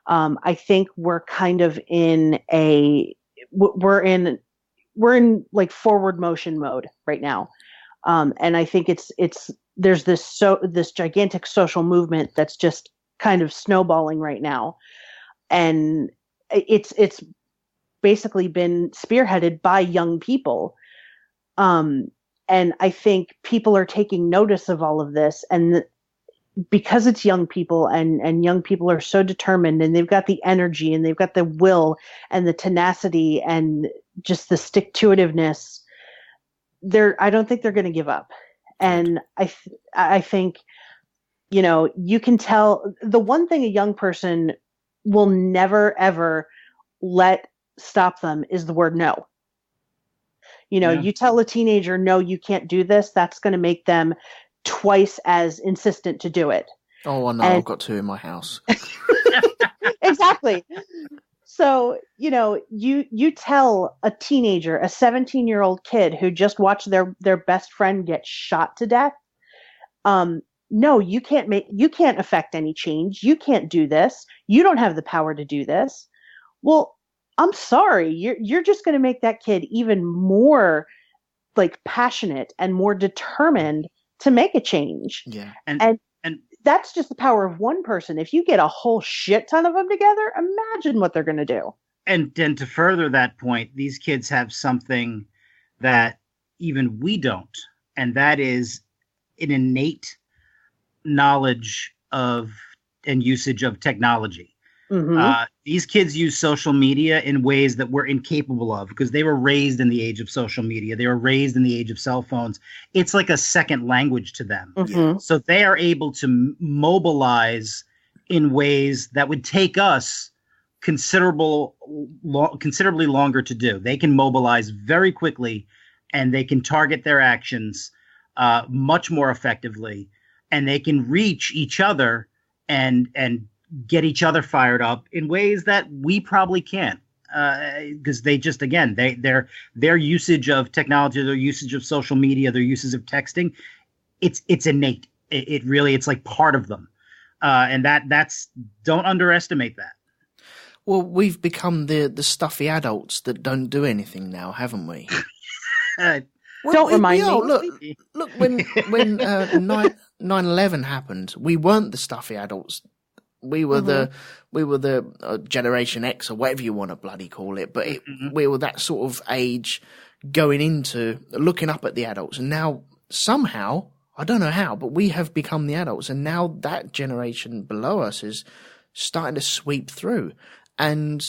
B: I think we're kind of we're in like forward motion mode right now. And I think there's this gigantic social movement that's just kind of snowballing right now. And it's basically been spearheaded by young people. And I think people are taking notice of all of this, and because it's young people and young people are so determined, and they've got the energy and they've got the will and the tenacity and just the stick-to-itiveness, I don't think they're going to give up. And I think, you can tell the one thing a young person will never, ever let stop them is the word no. You tell a teenager, no, you can't do this. That's going to make them twice as insistent to do it.
A: Oh, I know. I've got 2 in my house.
B: Exactly. So, you tell a teenager, a 17-year-old kid who just watched their best friend get shot to death, no, you can't affect any change. You can't do this. You don't have the power to do this. Well, I'm sorry. You're just going to make that kid even more like passionate and more determined to make a change.
A: Yeah.
B: And that's just the power of one person. If you get a whole shit ton of them together, imagine what they're going to do.
C: And to further that point, these kids have something that even we don't, and that is an innate knowledge of and usage of technology.
B: Mm-hmm.
C: These kids use social media in ways that we're incapable of because they were raised in the age of social media. They were raised in the age of cell phones. It's like a second language to them.
B: Mm-hmm.
C: So they are able to mobilize in ways that would take us considerably longer to do. They can mobilize very quickly, and they can target their actions much more effectively, and they can reach each other and get each other fired up in ways that we probably can't, because they just, again, their usage of technology, their usage of social media, their usage of texting, it's innate. It really, it's like part of them. And that's, don't underestimate that.
A: Well, we've become the stuffy adults that don't do anything now, haven't we?
B: Don't remind me.
A: Look, when 9/11 happened, we weren't the stuffy adults. We were the Generation X, or whatever you want to bloody call it. But we were that sort of age going into looking up at the adults. And now somehow, I don't know how, but we have become the adults. And now that generation below us is starting to sweep through. And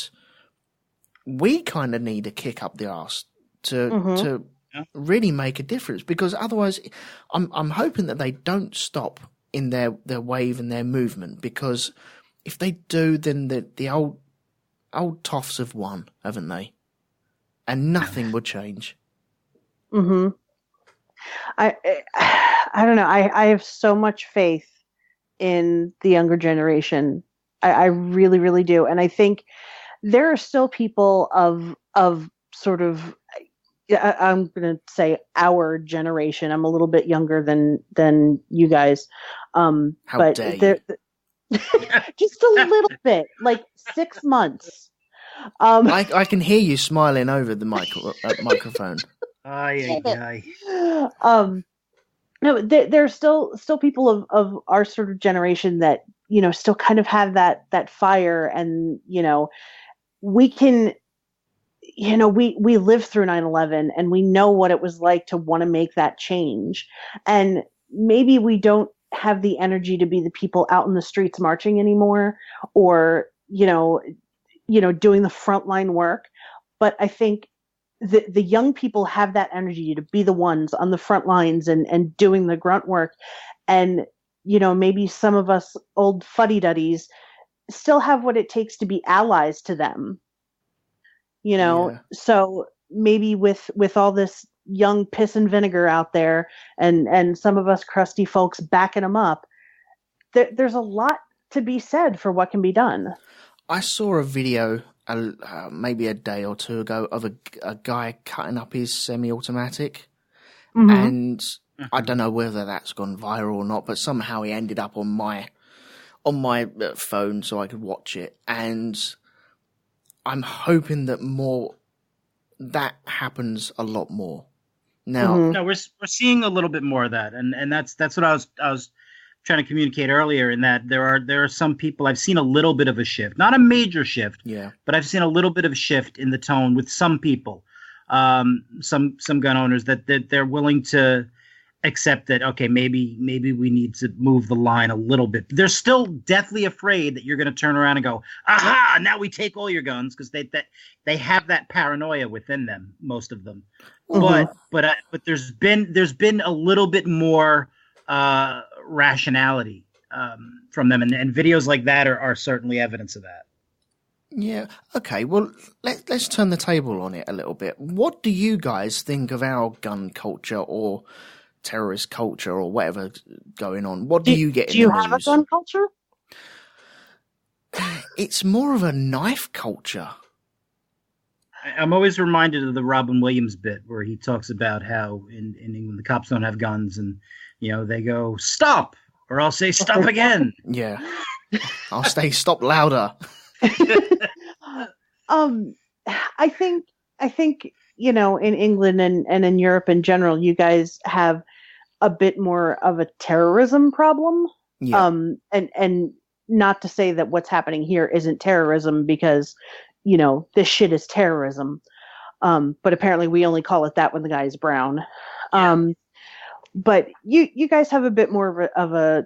A: we kind of need a kick up the arse to really make a difference. Because otherwise, I'm hoping that they don't stop in their wave and their movement, because if they do, then the old toffs have won, haven't they? And nothing would change.
B: Mm-hmm. I don't know. I have so much faith in the younger generation. I really, really do. And I think there are still people of sort of, I'm going to say our generation. I'm a little bit younger than you guys.
A: How
B: but
A: dare you?
B: Just a little bit, like 6 months.
A: I can hear you smiling over the microphone.
C: Aye.
B: No, there's still people of our sort of generation that, still kind of have that fire, and, we can, we lived through 9/11 and we know what it was like to want to make that change. And maybe we don't have the energy to be the people out in the streets marching anymore, or, doing the frontline work. But I think the young people have that energy to be the ones on the front lines and doing the grunt work. And, maybe some of us old fuddy-duddies still have what it takes to be allies to them. So maybe with all this young piss and vinegar out there and some of us crusty folks backing them up, there's a lot to be said for what can be done.
A: I saw a video maybe a day or two ago of a guy cutting up his semi-automatic, and I don't know whether that's gone viral or not, but somehow he ended up on my phone so I could watch it, and I'm hoping that happens a lot more. Now,
C: no, we're seeing a little bit more of that, and that's what I was trying to communicate earlier. In that there are some people, I've seen a little bit of a shift, not a major shift, but I've seen a little bit of a shift in the tone with some people, some gun owners that they're willing to accept that, okay, maybe we need to move the line a little bit. They're still deathly afraid that you're going to turn around and go, aha, now we take all your guns, because they have that paranoia within them, most of them. But there's been a little bit more rationality from them, and videos like that are certainly evidence of that.
A: Yeah. Okay. Well, let's turn the table on it a little bit. What do you guys think of our gun culture or terrorist culture or whatever going on? What do you get in the news?
B: Do you have a gun culture?
A: It's more of a knife culture.
C: I'm always reminded of the Robin Williams bit where he talks about how in England the cops don't have guns, and they go, stop, or I'll say stop again.
A: Yeah. I'll say stop louder.
B: I think in England and in Europe in general, you guys have a bit more of a terrorism problem.
A: Yeah.
B: And not to say that what's happening here isn't terrorism, because this shit is terrorism. But apparently we only call it that when the guy is brown. Yeah. But you guys have a bit more of a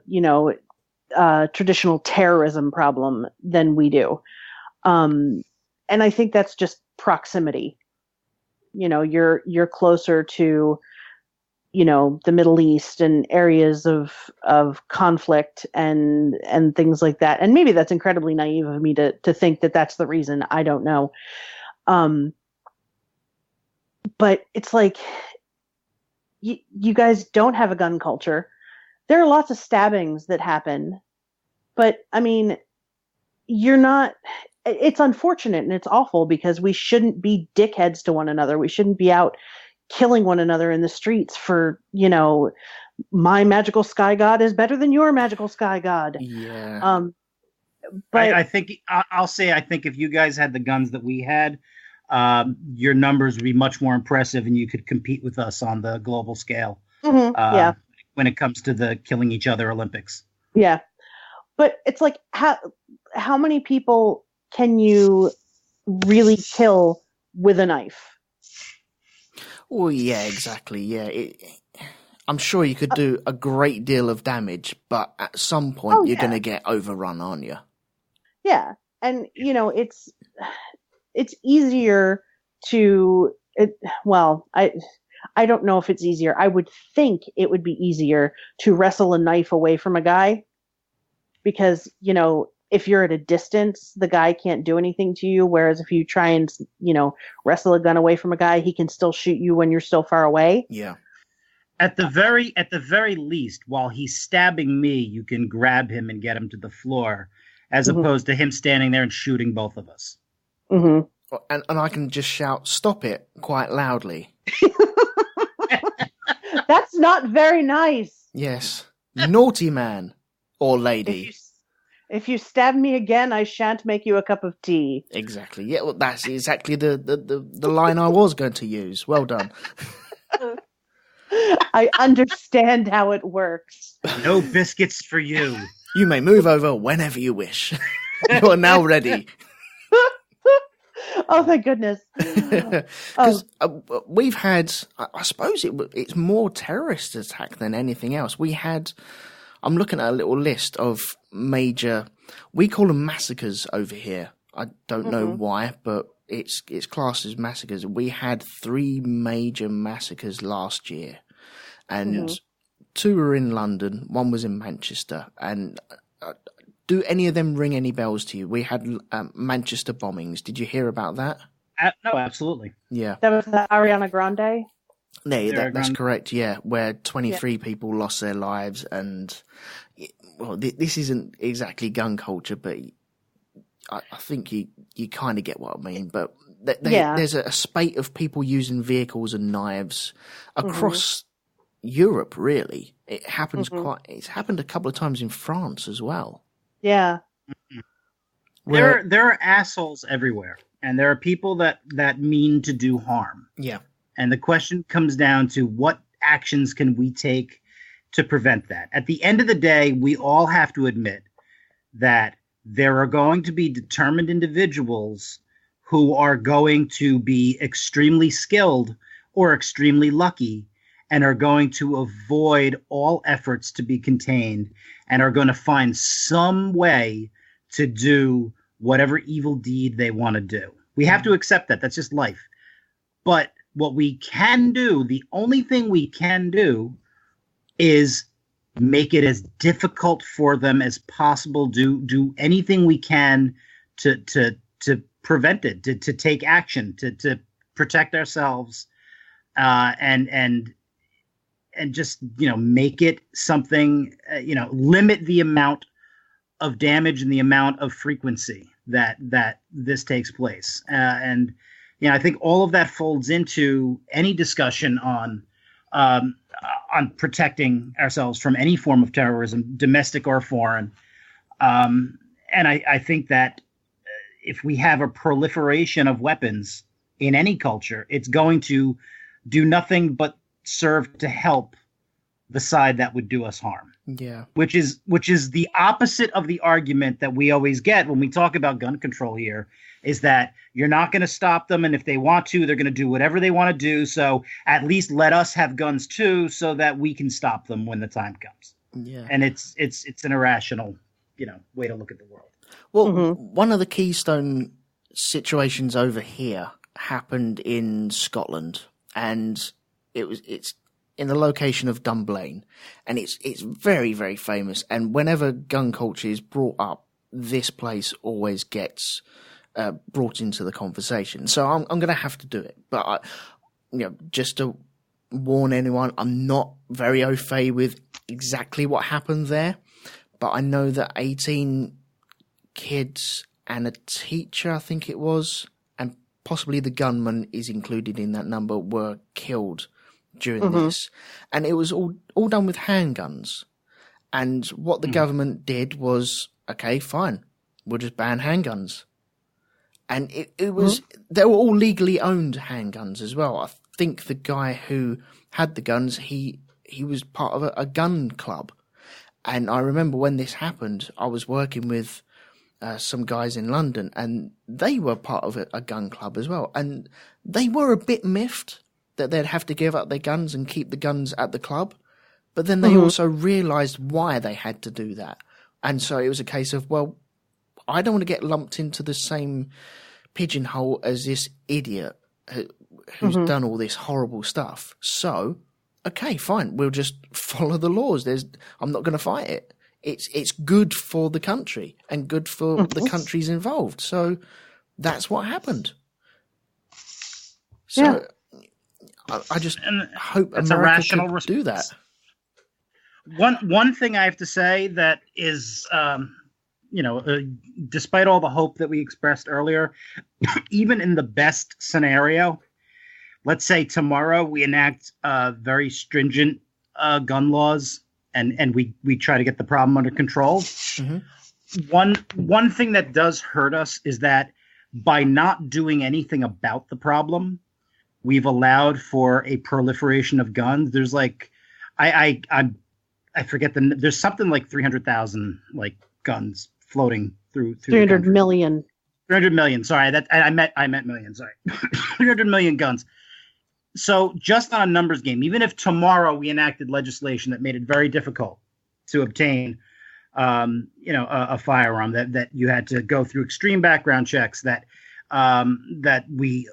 B: traditional terrorism problem than we do. And I think that's just proximity. You're closer to, the Middle East and areas of conflict and things like that. And maybe that's incredibly naive of me to think that that's the reason. I don't know. But it's like, you guys don't have a gun culture. There are lots of stabbings that happen, but I mean, it's unfortunate and it's awful, because we shouldn't be dickheads to one another. We shouldn't be out killing one another in the streets for, my magical sky god is better than your magical sky god.
A: Yeah.
C: But I think I'll say, I think if you guys had the guns that we had, your numbers would be much more impressive, and you could compete with us on the global scale.
B: Yeah.
C: When it comes to the killing each other Olympics. Yeah.
B: But it's like, how many people can you really kill with a knife?
A: Oh, yeah, exactly. Yeah. I'm sure you could do a great deal of damage, but at some point you're going to get overrun, aren't you?
B: Yeah. And, it's easier to, I don't know if it's easier. I would think it would be easier to wrestle a knife away from a guy, because, if you're at a distance, the guy can't do anything to you. Whereas if you try and, wrestle a gun away from a guy, he can still shoot you when you're still far away.
A: Yeah.
C: At the very least, while he's stabbing me, you can grab him and get him to the floor, as opposed to him standing there and shooting both of us.
B: Mm-hmm.
A: And I can just shout, stop it, quite loudly.
B: That's not very nice.
A: Yes. Naughty man or lady.
B: If you stab me again, I shan't make you a cup of tea.
A: Exactly. Yeah, well, that's exactly the line I was going to use. Well done.
B: I understand how it works.
C: No biscuits for you.
A: You may move over whenever you wish. You are now ready.
B: Oh, thank goodness.
A: Because we've had, I suppose it's more terrorist attack than anything else. I'm looking at a little list of major, we call them massacres over here. I don't know why, but it's classed as massacres. We had 3 major massacres last year, and 2 were in London, 1 was in Manchester. And do any of them ring any bells to you? We had Manchester bombings. Did you hear about that?
C: No, absolutely.
A: Yeah.
B: That was the Ariana Grande?
A: No, that's correct, yeah, where 23 people lost their lives. And, well, this isn't exactly gun culture, but I think you kind of get what I mean. But there's a spate of people using vehicles and knives across Europe, really. It happens it's happened a couple of times in France as well.
B: Yeah.
C: There are assholes everywhere, and there are people that mean to do harm.
A: Yeah.
C: And the question comes down to what actions can we take to prevent that? At the end of the day, we all have to admit that there are going to be determined individuals who are going to be extremely skilled or extremely lucky and are going to avoid all efforts to be contained and are going to find some way to do whatever evil deed they want to do. We have to accept that. That's just life. But what we can do, the only thing we can do is make it as difficult for them as possible. Do anything we can to prevent it, to take action, to protect ourselves, and just, make it something, limit the amount of damage and the amount of frequency that this takes place. And I think all of that folds into any discussion on protecting ourselves from any form of terrorism, domestic or foreign. And I think that if we have a proliferation of weapons in any culture, it's going to do nothing but serve to help the side that would do us harm.
A: Yeah.
C: Which is the opposite of the argument that we always get when we talk about gun control here, is that you're not going to stop them, and if they want to, they're going to do whatever they want to do. So at least let us have guns too, so that we can stop them when the time comes.
A: Yeah.
C: And it's an irrational, way to look at the world.
A: Well, one of the keystone situations over here happened in Scotland, and it's in the location of Dunblane, and it's very, very famous. And whenever gun culture is brought up, this place always gets brought into the conversation. So I'm going to have to do it. But just to warn anyone, I'm not very au fait with exactly what happened there. But I know that 18 kids and a teacher, I think it was, and possibly the gunman is included in that number, were killed during this. And it was all done with handguns. And what the government did was, okay, fine, we'll just ban handguns. And it was, they were all legally owned handguns as well. I think the guy who had the guns, he was part of a gun club. And I remember when this happened, I was working with some guys in London, and they were part of a gun club as well. And they were a bit miffed that they'd have to give up their guns and keep the guns at the club. But then they also realised why they had to do that. And so it was a case of, well, I don't want to get lumped into the same pigeonhole as this idiot who's done all this horrible stuff. So, okay, fine, we'll just follow the laws. I'm not going to fight it. It's good for the country and good for the countries involved. So that's what happened. So I just hope America could do that.
C: One thing I have to say that is, despite all the hope that we expressed earlier, even in the best scenario, let's say tomorrow we enact very stringent gun laws and we try to get the problem under control. One thing that does hurt us is that by not doing anything about the problem, we've allowed for a proliferation of guns. There's I forget there's something like 300,000 guns floating through
B: 300 million.
C: 300 million. Sorry, I meant million. Sorry, 300 million guns. So just on a numbers game, even if tomorrow we enacted legislation that made it very difficult to obtain, a firearm, that you had to go through extreme background checks, that we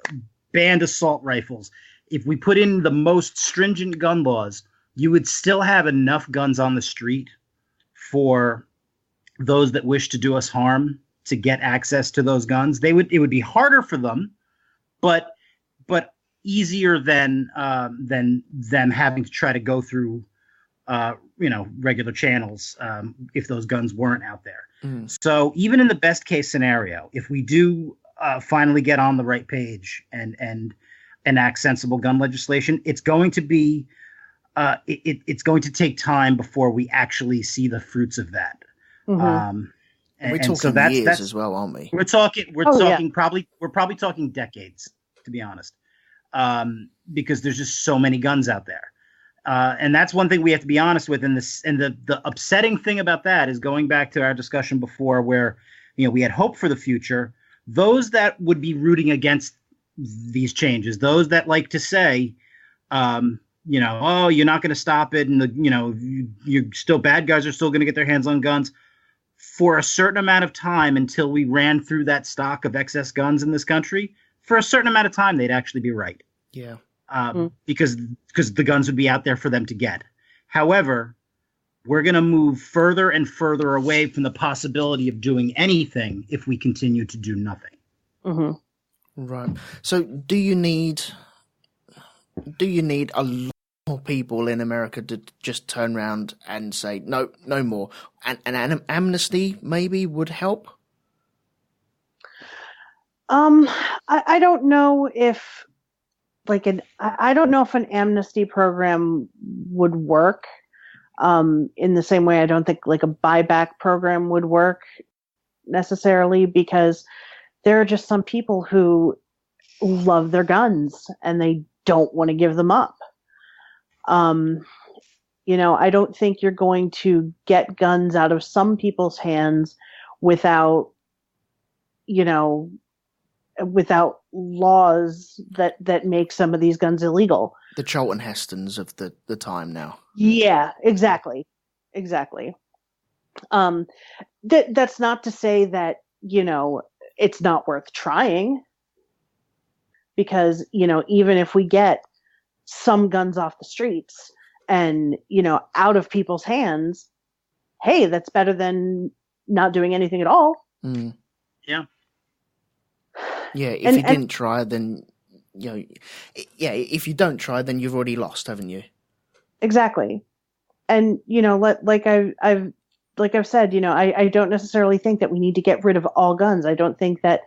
C: banned assault rifles. If we put in the most stringent gun laws, you would still have enough guns on the street for those that wish to do us harm to get access to those guns. It would be harder for them, but easier than having to try to go through regular channels if those guns weren't out there. So even in the best case scenario, if we do finally get on the right page and enact sensible gun legislation, it's going to be it's going to take time before we actually see the fruits of that.
A: We're talking years as well, aren't we?
C: We're probably talking decades, to be honest, because there's just so many guns out there. And that's one thing we have to be honest with. And the upsetting thing about that is going back to our discussion before, where we had hope for the future. Those that would be rooting against these changes, those that like to say, oh, you're not going to stop it, and you still, bad guys are still going to get their hands on guns for a certain amount of time until we ran through that stock of excess guns in this country. For a certain amount of time, they'd actually be right.
A: Yeah.
C: Because the guns would be out there for them to get. However, we're going to move further and further away from the possibility of doing anything if we continue to do nothing.
A: Right. So do you need a lot more people in America to just turn around and say, no more? And an amnesty maybe would help?
B: I don't know if I don't know if an amnesty program would work. In the same way, I don't think like a buyback program would work necessarily, because there are just some people who love their guns and they don't want to give them up. I don't think you're going to get guns out of some people's hands without laws that make some of these guns illegal.
A: The Charlton Hestons of the time now.
B: Yeah, exactly. That's not to say that, it's not worth trying, because, even if we get some guns off the streets and, out of people's hands, hey, that's better than not doing anything at all.
C: Yeah.
A: Yeah, if you didn't try, then, if you don't try, then you've already lost, haven't you? Exactly.
B: And, like I've said, I don't necessarily think that we need to get rid of all guns. I don't think that,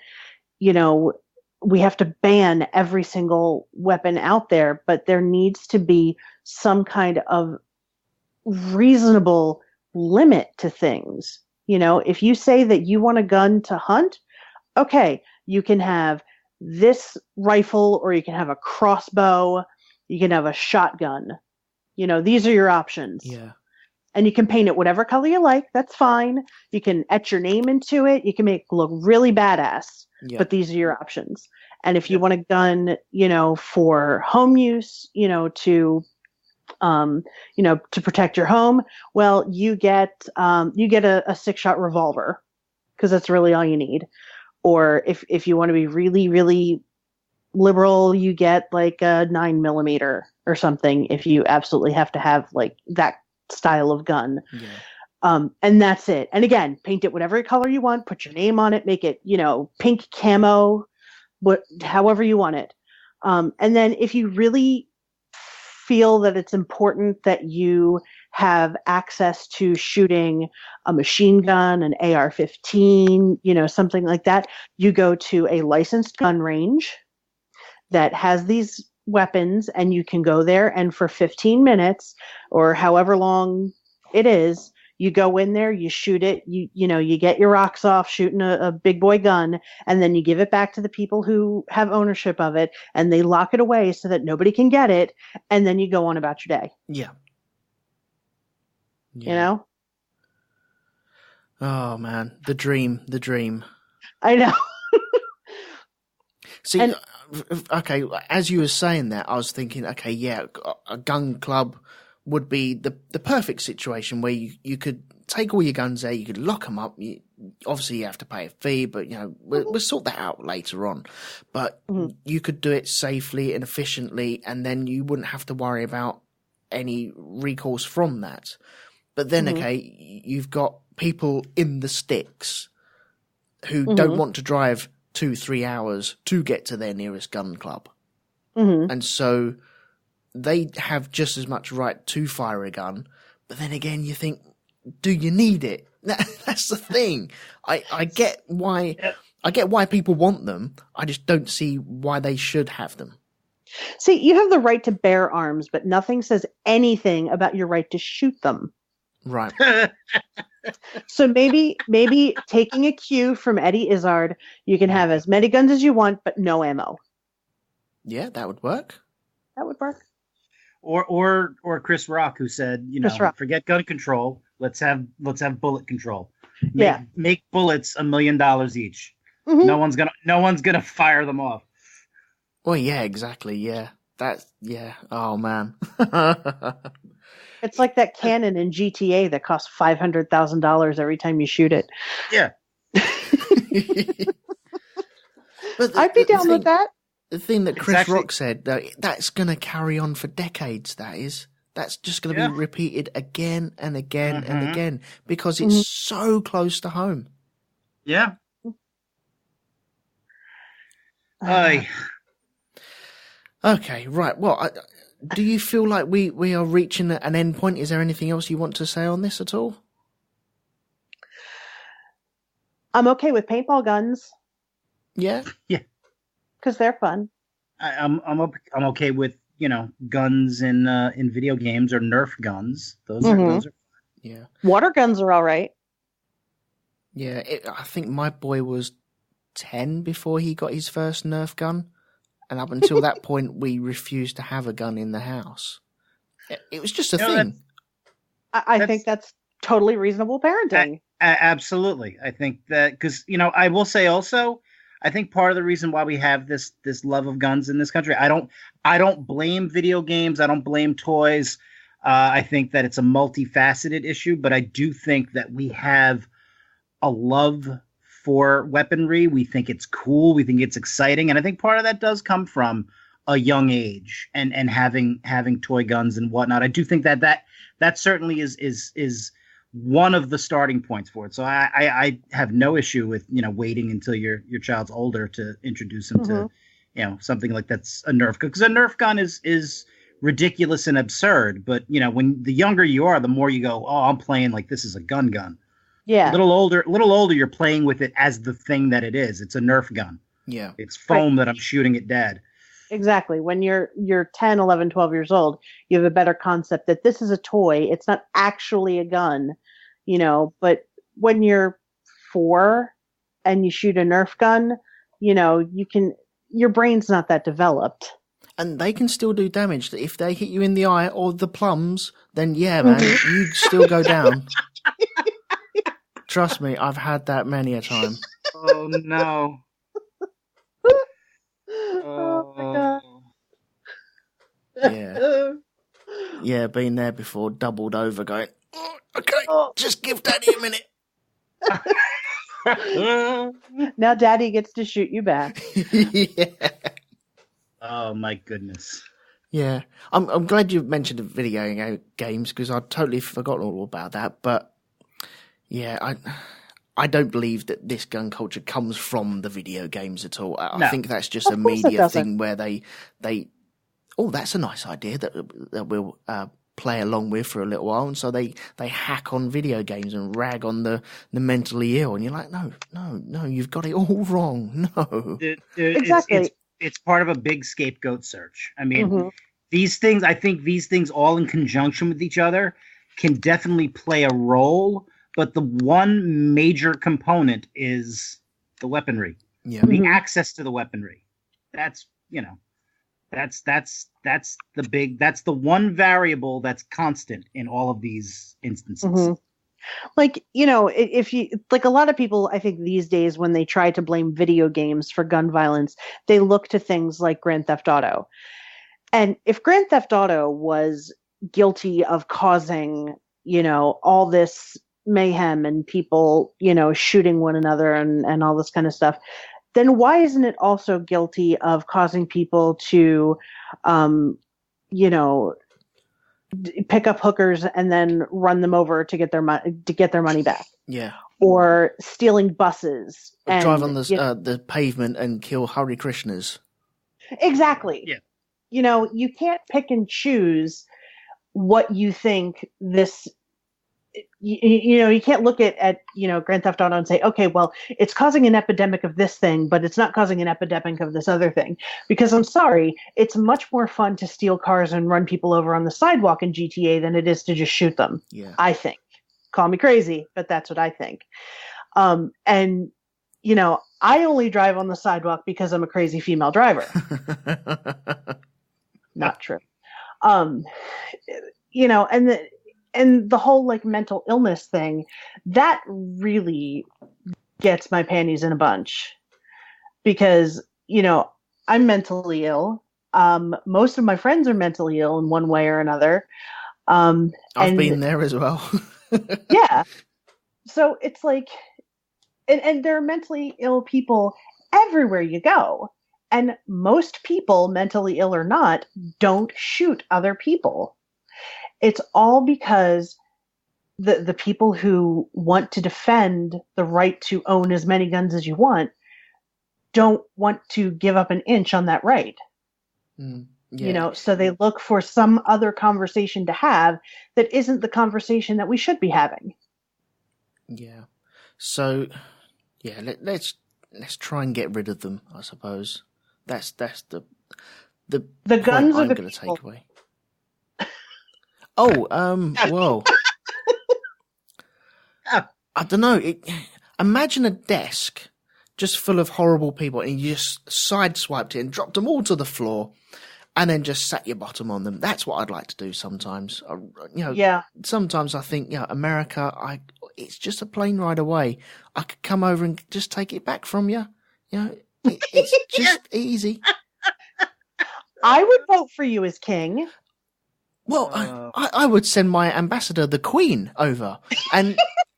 B: we have to ban every single weapon out there, but there needs to be some kind of reasonable limit to things. If you say that you want a gun to hunt, okay, you can have this rifle, or you can have a crossbow, you can have a shotgun. These are your options.
A: Yeah.
B: And you can paint it whatever color you like. That's fine. You can etch your name into it. You can make it look really badass.
A: Yeah.
B: But these are your options. And if you want a gun, for home use, to protect your home, well, you get a 6-shot revolver, because that's really all you need. Or if you want to be really, really liberal, you get like a 9mm or something, if you absolutely have to have like that style of gun.
A: Yeah.
B: And that's it. And again, paint it whatever color you want, put your name on it, make it, pink camo, however you want it. And then if you really feel that it's important that you have access to shooting a machine gun, an AR-15, something like that, you go to a licensed gun range that has these weapons, and you can go there, and for 15 minutes or however long it is, you go in there, you shoot it, you get your rocks off shooting a big boy gun, and then you give it back to the people who have ownership of it, and they lock it away so that nobody can get it, and then you go on about your day.
A: Yeah.
B: Oh
A: man, the dream.
B: I know.
A: See, okay, as you were saying that, I was thinking, okay, yeah, a gun club would be the perfect situation where you could take all your guns there, you could lock them up. Obviously, you have to pay a fee, but, you know, we'll sort that out later on. But you could do it safely and efficiently, and then you wouldn't have to worry about any recourse from that. But then, okay, you've got people in the sticks who don't want to drive 2-3 hours to get to their nearest gun club. And so they have just as much right to fire a gun. But then again, you think, do you need it? That's the thing. I get why people want them. I just don't see why they should have them.
B: See, you have the right to bear arms, but nothing says anything about your right to shoot them.
A: Right.
B: So maybe taking a cue from Eddie Izzard, you can have as many guns as you want, but no ammo.
A: Yeah, that would work.
B: That would work.
C: Or Chris Rock, who said, you know, forget gun control. Let's have bullet control. Make bullets $1 million each. No one's gonna fire them off.
A: Well, yeah, exactly. Yeah, Oh man.
B: It's like that cannon in GTA that costs $500,000 every time you shoot it.
C: Yeah.
A: But
B: I'd be down with that.
A: The thing that Chris Rock said, that's going to carry on for decades, That's just going to be repeated again and again and again because it's so close to home.
C: Yeah.
A: Okay, right. Well, do you feel like we are reaching an end point? Is there anything else you want to say on this at all?
B: I'm okay with paintball guns.
A: Yeah?
C: Yeah.
B: Because they're fun.
C: I'm okay with, you know, guns in video games or Nerf guns. Those are fun.
A: Yeah.
B: Water guns are all right.
A: Yeah, I think my boy was 10 before he got his first Nerf gun. And up until that point, we refused to have a gun in the house. It was just a thing.
B: I think that's totally reasonable parenting.
C: Absolutely. I think that because, you know, I will say also, I think part of the reason why we have this love of guns in this country, I don't blame video games. I don't blame toys. I think that it's a multifaceted issue, but I do think that we have a love for weaponry. We think it's cool. We think it's exciting. And I think part of that does come from a young age and having toy guns and whatnot. I do think that certainly is one of the starting points for it. So I have no issue with, you know, waiting until your child's older to introduce him to, you know, something like that's a Nerf gun. Because a Nerf gun is ridiculous and absurd. But, you know, when the younger you are, the more you go, oh, I'm playing like this is a gun.
B: Yeah.
C: A little older, you're playing with it as the thing that it is. It's a Nerf gun.
A: Yeah.
C: It's foam that I'm shooting at dad.
B: Exactly. When you're 10, 11, 12 years old, you have a better concept that this is a toy. It's not actually a gun, you know, but when you're 4 and you shoot a Nerf gun, you know, your brain's not that developed.
A: And they can still do damage. If they hit you in the eye or the plums, then yeah, man, you still go down. Trust me, I've had that many a time.
C: Oh, no.
B: Oh, my God.
A: Yeah. Yeah, been there before, doubled over, going, oh, okay, just give Daddy a minute.
B: Now Daddy gets to shoot you back.
A: Yeah.
C: Oh, my goodness.
A: Yeah. I'm glad you mentioned the video games because I'd totally forgotten all about that, but yeah, I don't believe that this gun culture comes from the video games at all. I think that's just a media thing where they that's a nice idea that we'll play along with for a little while, and so they hack on video games and rag on the mentally ill, and you're like, no, you've got it all wrong. No,
B: exactly.
C: It's part of a big scapegoat search. I mean, these things all in conjunction with each other can definitely play a role. But the one major component is the weaponry, the access to the weaponry. That's, you know, that's the one variable that's constant in all of these instances.
B: Like, if you, like, a lot of people, I think these days, when they try to blame video games for gun violence, they look to things like Grand Theft Auto. And if Grand Theft Auto was guilty of causing, all this mayhem and people, shooting one another and all this kind of stuff, then why isn't it also guilty of causing people to, pick up hookers and then run them over to get their money back?
A: Yeah.
B: Or stealing buses
A: Or
B: and
A: drive on the pavement and kill Hare Krishnas.
B: Exactly.
C: Yeah.
B: You can't pick and choose what you think this. You can't look at Grand Theft Auto and say, okay, well, it's causing an epidemic of this thing, but it's not causing an epidemic of this other thing. Because I'm sorry, it's much more fun to steal cars and run people over on the sidewalk in GTA than it is to just shoot them.
A: Yeah.
B: I think. Call me crazy, but that's what I think. And I only drive on the sidewalk because I'm a crazy female driver. Not true. And the whole like mental illness thing, that really gets my panties in a bunch, because, I'm mentally ill. Most of my friends are mentally ill in one way or another.
A: I've been there as well.
B: Yeah. So it's like, and there are mentally ill people everywhere you go. And most people, mentally ill or not, don't shoot other people. It's all because the people who want to defend the right to own as many guns as you want don't want to give up an inch on that right.
A: Yeah.
B: So they look for some other conversation to have that isn't the conversation that we should be having.
A: Yeah. So, yeah, let's try and get rid of them, I suppose. That's the
B: guns
A: I'm
B: are the
A: going to
B: people.
A: take away. Oh, well, I don't know. Imagine a desk just full of horrible people, and you just sideswiped it and dropped them all to the floor, and then just sat your bottom on them. That's what I'd like to do sometimes.
B: Yeah.
A: Sometimes I think, America, it's just a plane ride away. I could come over and just take it back from you. It's just easy.
B: I would vote for you as king.
A: Well, I would send my ambassador, the Queen, over, and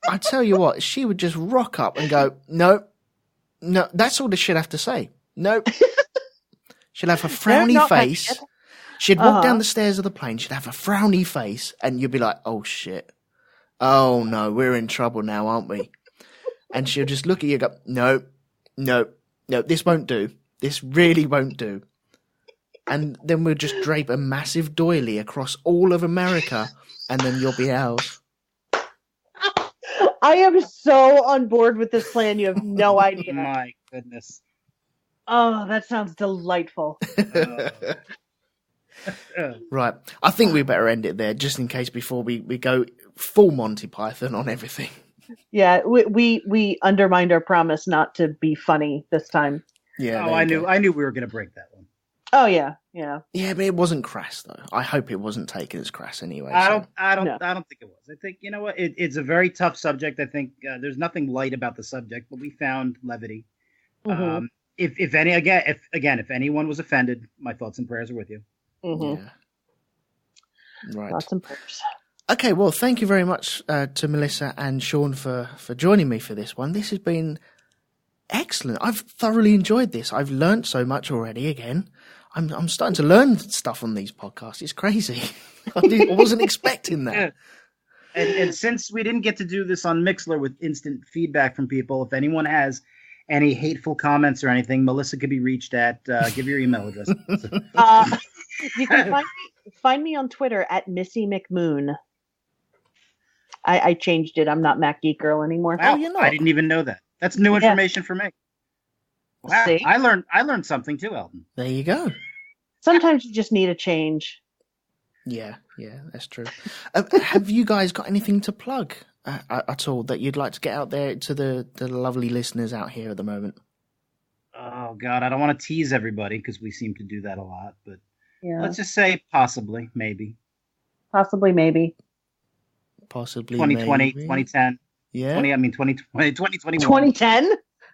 A: I tell you what, she would just rock up and go, no, that's all she'd have to say. Nope. She'd have a frowny face. She'd walk down the stairs of the plane. She'd have a frowny face, and you'd be like, oh shit. Oh no, we're in trouble now, aren't we? And she'll just look at you and go, no, this won't do. This really won't do. And then we'll just drape a massive doily across all of America, and then you'll be ours.
B: I am so on board with this plan. You have no idea.
C: My goodness.
B: Oh, that sounds delightful.
A: Right. I think we better end it there, just in case before we go full Monty Python on everything.
B: Yeah, we undermined our promise not to be funny this time.
A: Yeah.
C: I knew we were going to break that one.
B: Oh yeah.
A: Yeah, but it wasn't crass though. I hope it wasn't taken as crass anyway.
C: I don't think it was. I think, you know what? It's a very tough subject. I think there's nothing light about the subject, but we found levity.
B: Mm-hmm.
C: If anyone was offended, my thoughts and prayers are with you.
B: Mm-hmm.
A: Yeah. Right.
B: Thoughts and prayers.
A: Okay, well, thank you very much to Melissa and Sean for joining me for this one. This has been excellent. I've thoroughly enjoyed this. I've learned so much already again. I'm starting to learn stuff on these podcasts. It's crazy. I wasn't expecting that.
C: And since we didn't get to do this on Mixler with instant feedback from people, if anyone has any hateful comments or anything, Melissa could be reached at. Give your email address.
B: You can find me on Twitter at Missy McMoon. I changed it. I'm not Mac Geek Girl anymore.
C: Wow,
A: Oh, you're not?
C: I didn't even know that. That's new information for me. Wow,
B: See?
C: I learned something too, Elton.
A: There you go.
B: Sometimes you just need a change.
A: Yeah, that's true. Have you guys got anything to plug at all that you'd like to get out there to the lovely listeners out here at the moment?
C: Oh God, I don't want to tease everybody because we seem to do that a lot, but
B: Yeah.
C: let's just say possibly, maybe.
B: Possibly, maybe.
A: Possibly
C: 2020,
A: maybe.
C: 2010.
A: Yeah.
C: 2020, 2021.
B: 2010?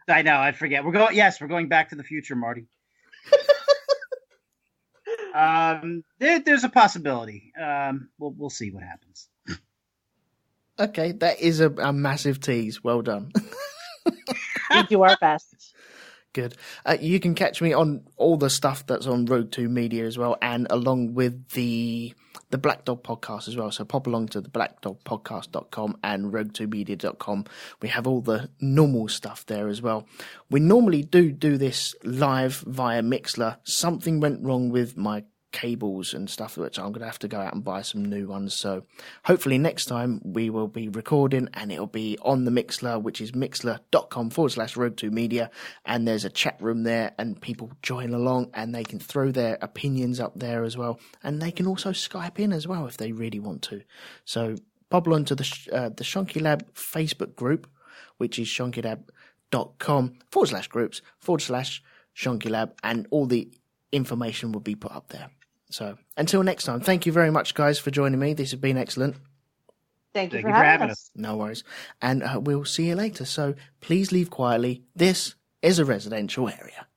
C: I know, I forget. We're going back to the future, Marty. There's a possibility. We'll see what happens.
A: Okay, that is a massive tease. Well done.
B: We do our best.
A: Good. You can catch me on all the stuff that's on Rogue2Media as well, and along with the Black Dog Podcast as well. So pop along to the blackdogpodcast.com and RogueTwoMedia.com. We have all the normal stuff there as well. We normally do this live via Mixler. Something went wrong with my cables and stuff, which I'm going to have to go out and buy some new ones. So hopefully next time we will be recording and it'll be on the Mixler, which is mixler.com/Rogue2Media. And there's a chat room there and people join along and they can throw their opinions up there as well. And they can also Skype in as well if they really want to. So pop along to the Shonky Lab Facebook group, which is shonkylab.com/groups/Shonky Lab, and all the information will be put up there. So until next time, thank you very much, guys, for joining me. This has been excellent.
B: Thank you for having us.
A: No worries. And we'll see you later. So please leave quietly. This is a residential area.